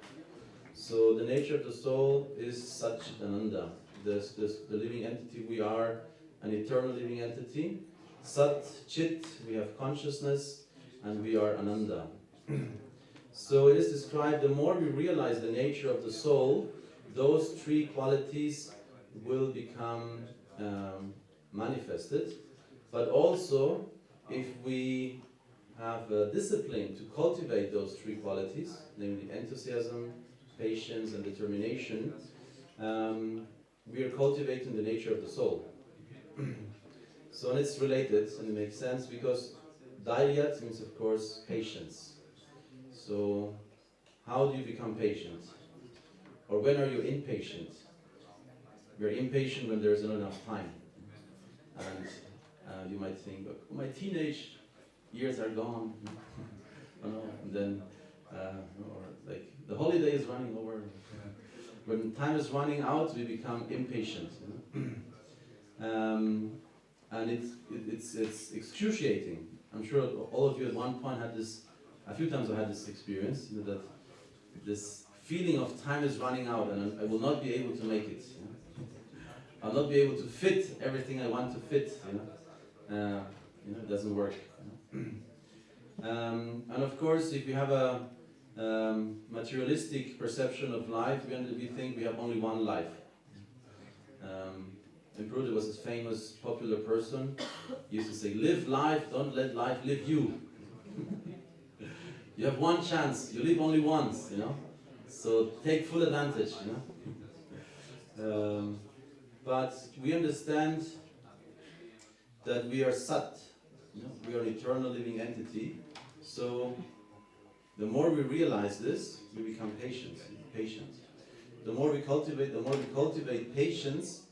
So the nature of the soul is Sat Chit Ananda. The living entity we are, an eternal living entity. Sat Chit, we have consciousness, and we are Ananda. So it is described, the more we realize the nature of the soul, those three qualities will become manifested. But also, if we have a discipline to cultivate those three qualities, namely enthusiasm, patience, and determination, we are cultivating the nature of the soul. So and it's related, and it makes sense, because Dayat means, of course, patience. So how do you become patient? Or when are you impatient? We're impatient when there's not enough time. And you might think, oh, my teenage years are gone. And then, or like, the holiday is running over. When time is running out, we become impatient. And it's excruciating. I'm sure all of you at one point had this, a few times I had this experience, that this feeling of time is running out and I will not be able to make it. I'll not be able to fit everything I want to fit. It doesn't work. And of course, if we have a materialistic perception of life, we think we have only one life. In Peru, there was this famous popular person, he used to say, live life, don't let life live you. You have one chance, you live only once, so take full advantage, But we understand that we are Sat, we are an eternal living entity, so the more we realize this, we become patient. The more we cultivate patience,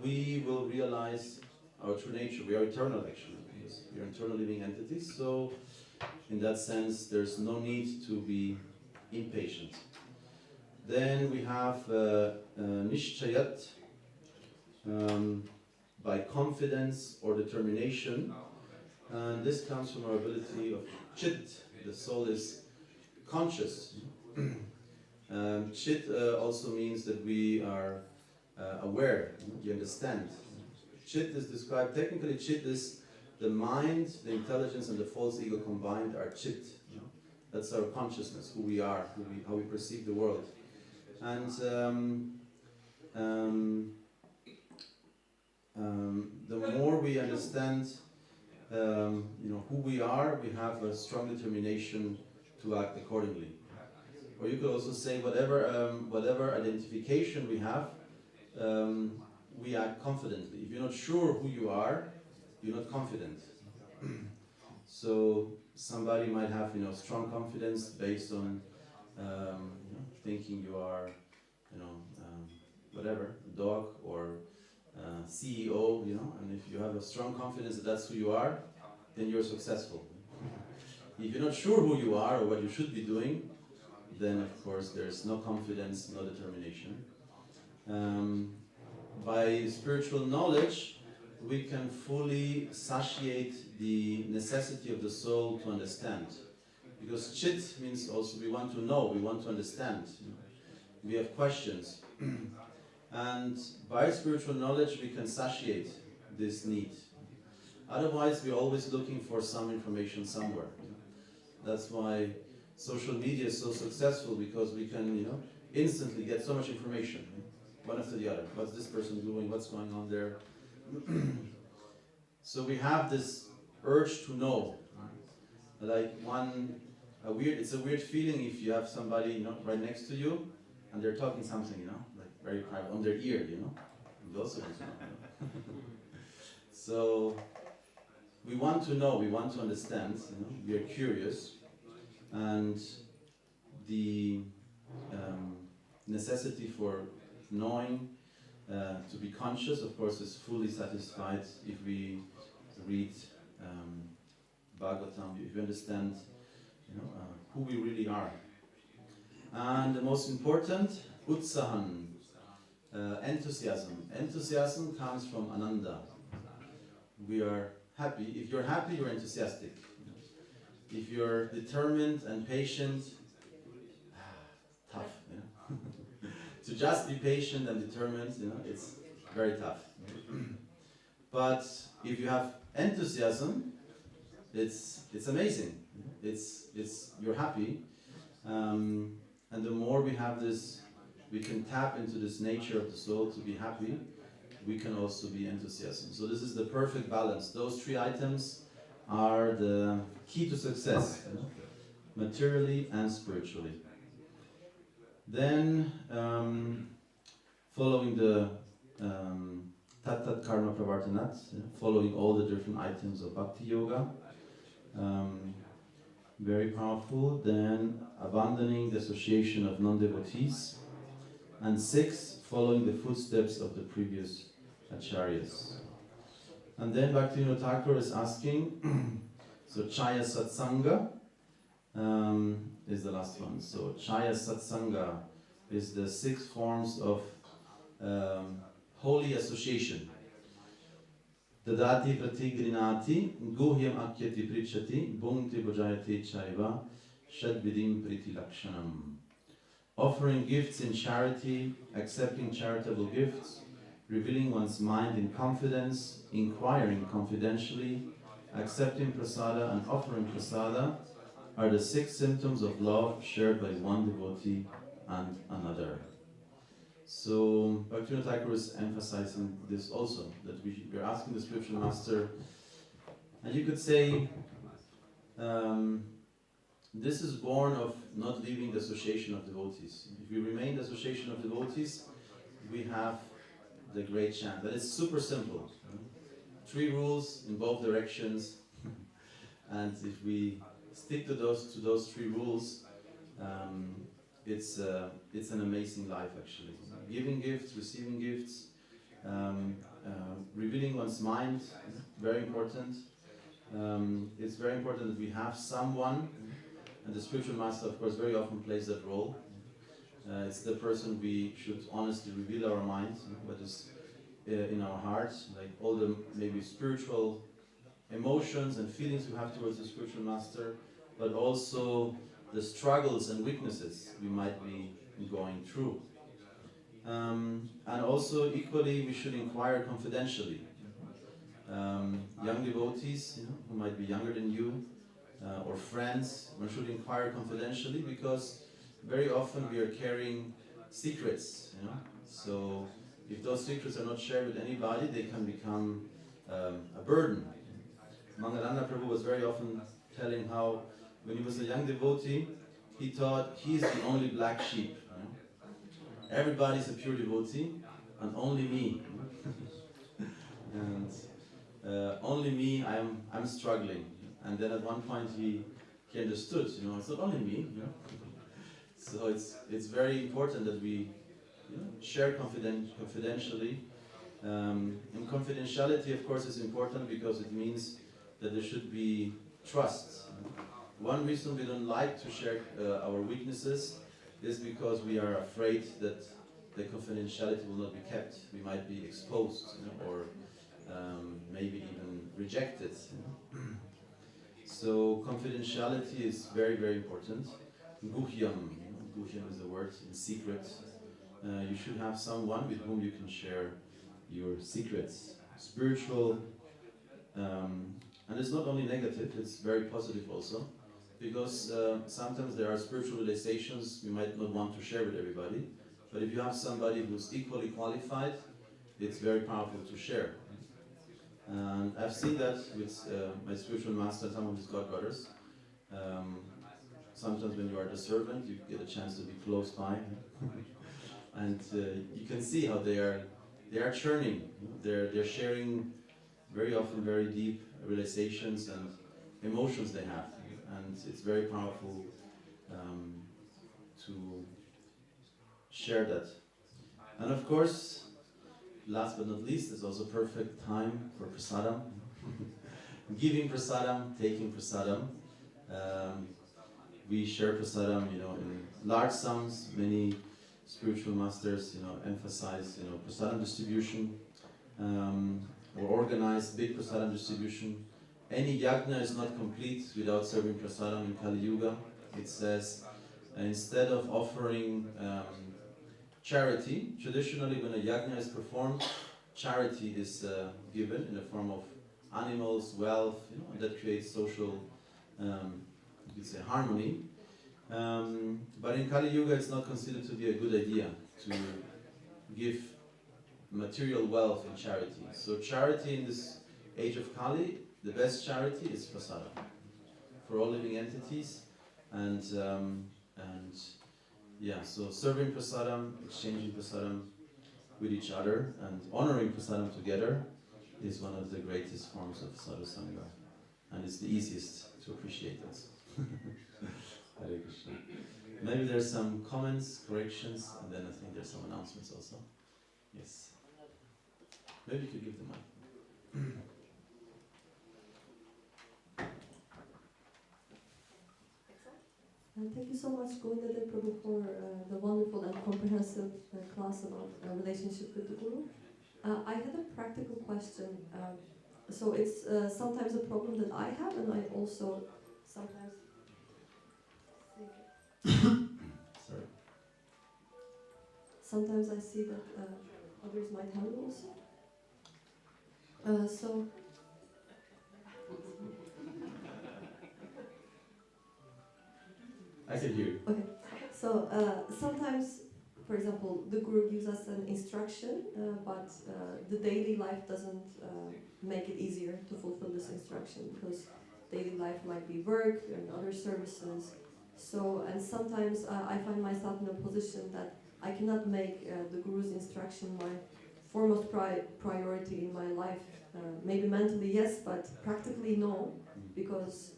we will realize our true nature. We are eternal, actually, because we are eternal living entities. So, in that sense, there's no need to be impatient. Then we have Nishchayat, by confidence or determination. And this comes from our ability of Chit. The soul is conscious. Chit also means that we are aware, you understand. Chit is described, technically Chit is the mind, the intelligence, and the false ego combined are Chit. That's our consciousness, who we are, how we perceive the world. And the more we understand who we are, we have a strong determination to act accordingly. Or you could also say whatever identification we have, we act confidently. If you're not sure who you are, you're not confident. So somebody might have strong confidence based on thinking you are whatever, a dog or CEO, and if you have a strong confidence that that's who you are, then you're successful. If you're not sure who you are or what you should be doing, then of course there's no confidence, no determination. By spiritual knowledge, we can fully satiate the necessity of the soul to understand. Because Chit means also we want to know, we want to understand. We have questions. And by spiritual knowledge, we can satiate this need. Otherwise, we're always looking for some information somewhere. That's why social media is so successful, because we can, instantly get so much information, one after the other. What's this person doing? What's going on there? So we have this urge to know. Like it's a weird feeling if you have somebody right next to you, and they're talking something, like very private, on their ear, You also want to know. So we want to know, we want to understand, we are curious, and the necessity for knowing, to be conscious, of course, is fully satisfied if we read Bhagavatam, if we understand who we really are. And the most important, utsahan, enthusiasm. Enthusiasm comes from ananda. We are happy. If you're happy, you're enthusiastic. If you're determined and patient, tough. You know? To just be patient and determined, you know, it's very tough. But if you have enthusiasm, it's amazing. You're happy, and the more we have this, we can tap into this nature of the soul to be happy. We can also be enthusiasm. So this is the perfect balance. Those three items are the key to success, you know, materially and spiritually. Then, following the Tat Tat Karma Pravartanat, following all the different items of Bhakti Yoga, very powerful. Then, abandoning the association of non-devotees. And 6, following the footsteps of the previous acharyas. And then Bhaktivinoda Thakur is asking, so Chaya Satsanga is the last one. So Chaya Satsanga is the 6 forms of holy association. Dadati pratigrinati, guhyam akyati prichati, bhungti bhajayati chaiva, shadvidim priti lakshanam. Offering gifts in charity, accepting charitable gifts, revealing one's mind in confidence, inquiring confidentially, accepting prasada and offering prasada are the 6 symptoms of love shared by one devotee and another. So Bhaktivinoda Thakur is emphasizing this also, that we're asking the spiritual master, and you could say this is born of not leaving the association of devotees. If we remain the association of devotees, we have the great chance. That is super simple. 3 rules in both directions, and if we stick to those 3 rules, it's an amazing life actually. Giving gifts, receiving gifts, revealing one's mind, very important. It's very important that we have someone, and the spiritual master of course very often plays that role. It's the person we should honestly reveal our mind, what is in our hearts, like all the maybe spiritual emotions and feelings we have towards the spiritual master, but also the struggles and weaknesses we might be going through. And also equally we should inquire confidentially. Young devotees, you know, who might be younger than you, or friends, one should inquire confidentially, because very often we are carrying secrets, you know. So if those secrets are not shared with anybody, they can become a burden. Mangalanda Prabhu was very often telling how when he was a young devotee, he thought he's the only black sheep. You know? Everybody's a pure devotee, and only me. And only me, I'm struggling. And then at one point he understood, you know, it's not only me. You know? So it's very important that we, you know, share confidentially. And confidentiality, of course, is important because it means that there should be trust. One reason we don't like to share our weaknesses is because we are afraid that the confidentiality will not be kept. We might be exposed, you know, or maybe even rejected. You know? So confidentiality is very, very important. Guhyam, Guhyam is the word in secret. You should have someone with whom you can share your secrets. Spiritual, and it's not only negative, it's very positive also. Because sometimes there are spiritual realizations you might not want to share with everybody. But if you have somebody who's equally qualified, it's very powerful to share. And I've seen that with my spiritual master, some of his godbrothers. Sometimes when you are the servant, you get a chance to be close by. And you can see how they are churning. They're sharing very often very deep realizations and emotions they have. And it's very powerful to share that. And of course, last but not least, it's also perfect time for prasadam. Giving prasadam, taking prasadam. We share prasadam, you know, in large sums. Many spiritual masters, you know, emphasize, you know, prasadam distribution. or organize big prasadam distribution. Any yajna is not complete without serving prasadam in Kali Yuga. It says, instead of offering charity, traditionally when a yajna is performed, charity is given in the form of animals, wealth, and that creates social, you could say, harmony. But in Kali Yuga, it's not considered to be a good idea to give material wealth in charity. So charity in this age of Kali, the best charity is prasadam for all living entities, and yeah, so serving prasadam, exchanging prasadam with each other, and honoring prasadam together is one of the greatest forms of sadhu sangha, and it's the easiest to appreciate it. Hare Krishna. Maybe there's some comments, corrections, and then I think there's some announcements also. Yes. Maybe you could give the mic. Thank you so much, Govinda Prabhu, for the wonderful and comprehensive class about relationship with the Guru. I had a practical question. So it's sometimes a problem that I have, and I also sometimes think Sorry. sometimes I see that others might have it also. So I can hear you. okay. So sometimes, for example, the Guru gives us an instruction, but the daily life doesn't make it easier to fulfill this instruction, because daily life might be work and other services. So, and sometimes I find myself in a position that I cannot make the Guru's instruction my foremost priority in my life. Maybe mentally yes, but practically no, because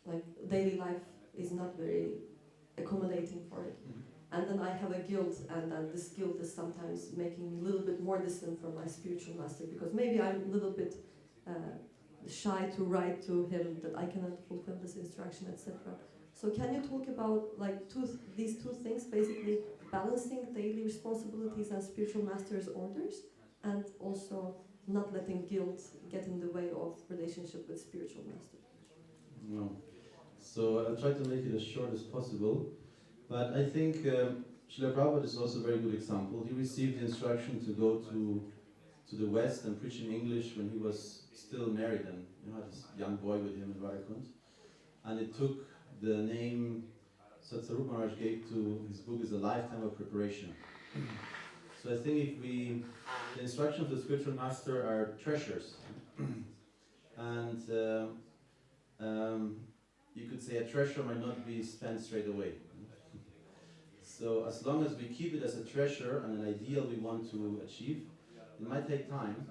like daily life is not very accommodating for it. And then I have a guilt, and then this guilt is sometimes making me a little bit more distant from my spiritual master, because maybe I'm a little bit shy to write to him that I cannot fulfill this instruction, etc. So can you talk about like these two things, basically balancing daily responsibilities and spiritual master's orders, and also not letting guilt get in the way of relationship with spiritual master? No. So I'll try to make it as short as possible. But I think Srila Prabhupada is also a very good example. He received the instruction to go to the West and preach in English when he was still married, and had this young boy with him in Radhakund. And it took the name Satsarup Maharaj gave to his book is a lifetime of preparation. So I think if the instructions of the spiritual master are treasures, and you could say a treasure might not be spent straight away. So as long as we keep it as a treasure and an ideal we want to achieve, it might take time.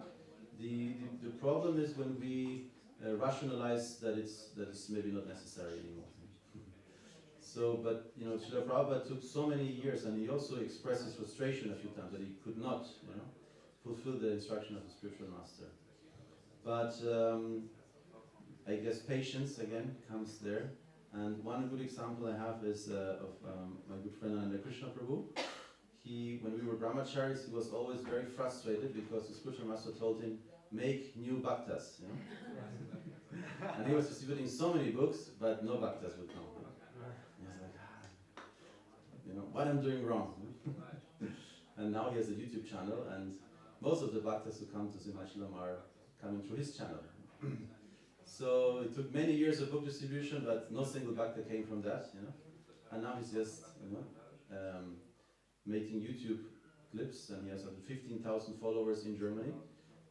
The problem is when we rationalize that it's maybe not necessary anymore. So, but Srila Prabhupada took so many years, and he also expressed his frustration a few times that he could not, fulfill the instruction of the spiritual master. But I guess patience again comes there. And one good example I have is of my good friend Krishna Prabhu. When we were brahmacharis, he was always very frustrated because the spiritual master told him, make new bhaktas. And he was distributing so many books, but no bhaktas would come. And he was like, what I'm doing wrong. And now he has a YouTube channel, and most of the bhaktas who come to Simhachalam are coming through his channel. So it took many years of book distribution, but no single bhakta came from that, And now he's just, making YouTube clips, and he has 15,000 followers in Germany,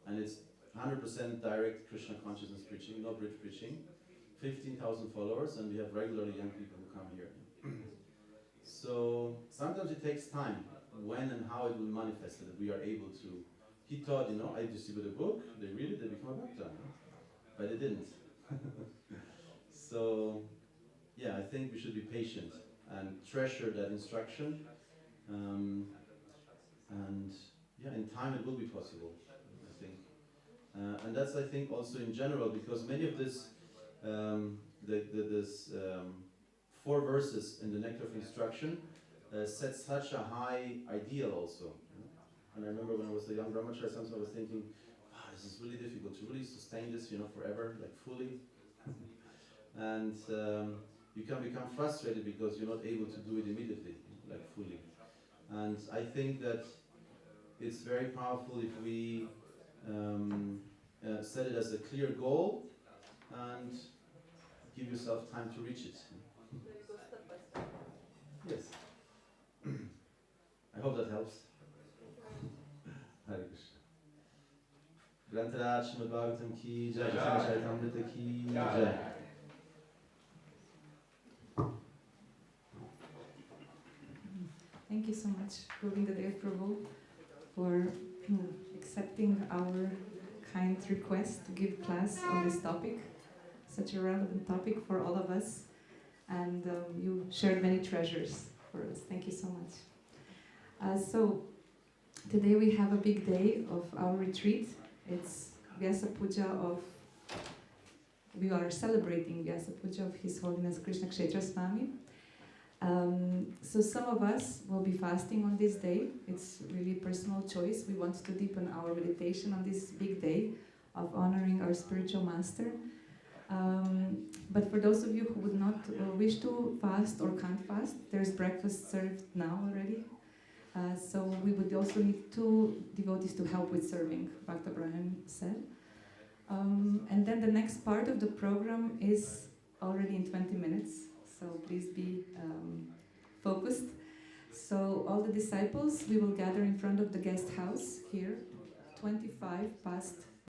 and it's 100% direct Krishna consciousness preaching, no bridge preaching. 15,000 followers, and we have regularly young people who come here. So sometimes it takes time, when and how it will manifest, that we are able to. He thought, I distribute a book, they read it, they become a bhakta. But it didn't. So, yeah, I think we should be patient and treasure that instruction. And yeah, in time it will be possible, I think. And that's, I think, also in general, because many of this, this 4 verses in the Nectar of Instruction set such a high ideal also. And I remember when I was a young brahmachari, sometimes I was thinking, this is really difficult to really sustain this, forever, like fully. And you can become frustrated because you're not able to do it immediately, like fully. And I think that it's very powerful if we set it as a clear goal and give yourself time to reach it. Yes. I hope that helps. Hare Krishna. Grantaraj Srimad-Bhagavatam ki jai, Chaitamrita ki jai. Thank you so much, Govinda Prabhu, for accepting our kind request to give class on this topic, such a relevant topic for all of us, and you shared many treasures for us. Thank you so much. So today we have a big day of our retreat. It's Vyasa Puja we are celebrating Vyasa Puja of His Holiness Krishna Kshetra Swami. So some of us will be fasting on this day. It's really personal choice. We want to deepen our meditation on this big day of honoring our spiritual master. But for those of you who would not wish to fast or can't fast, there's breakfast served now already. So we would also need 2 devotees to help with serving, Bhakta Brahman said. And then the next part of the program is already in 20 minutes. So please be focused. So all the disciples, we will gather in front of the guest house here, 25 past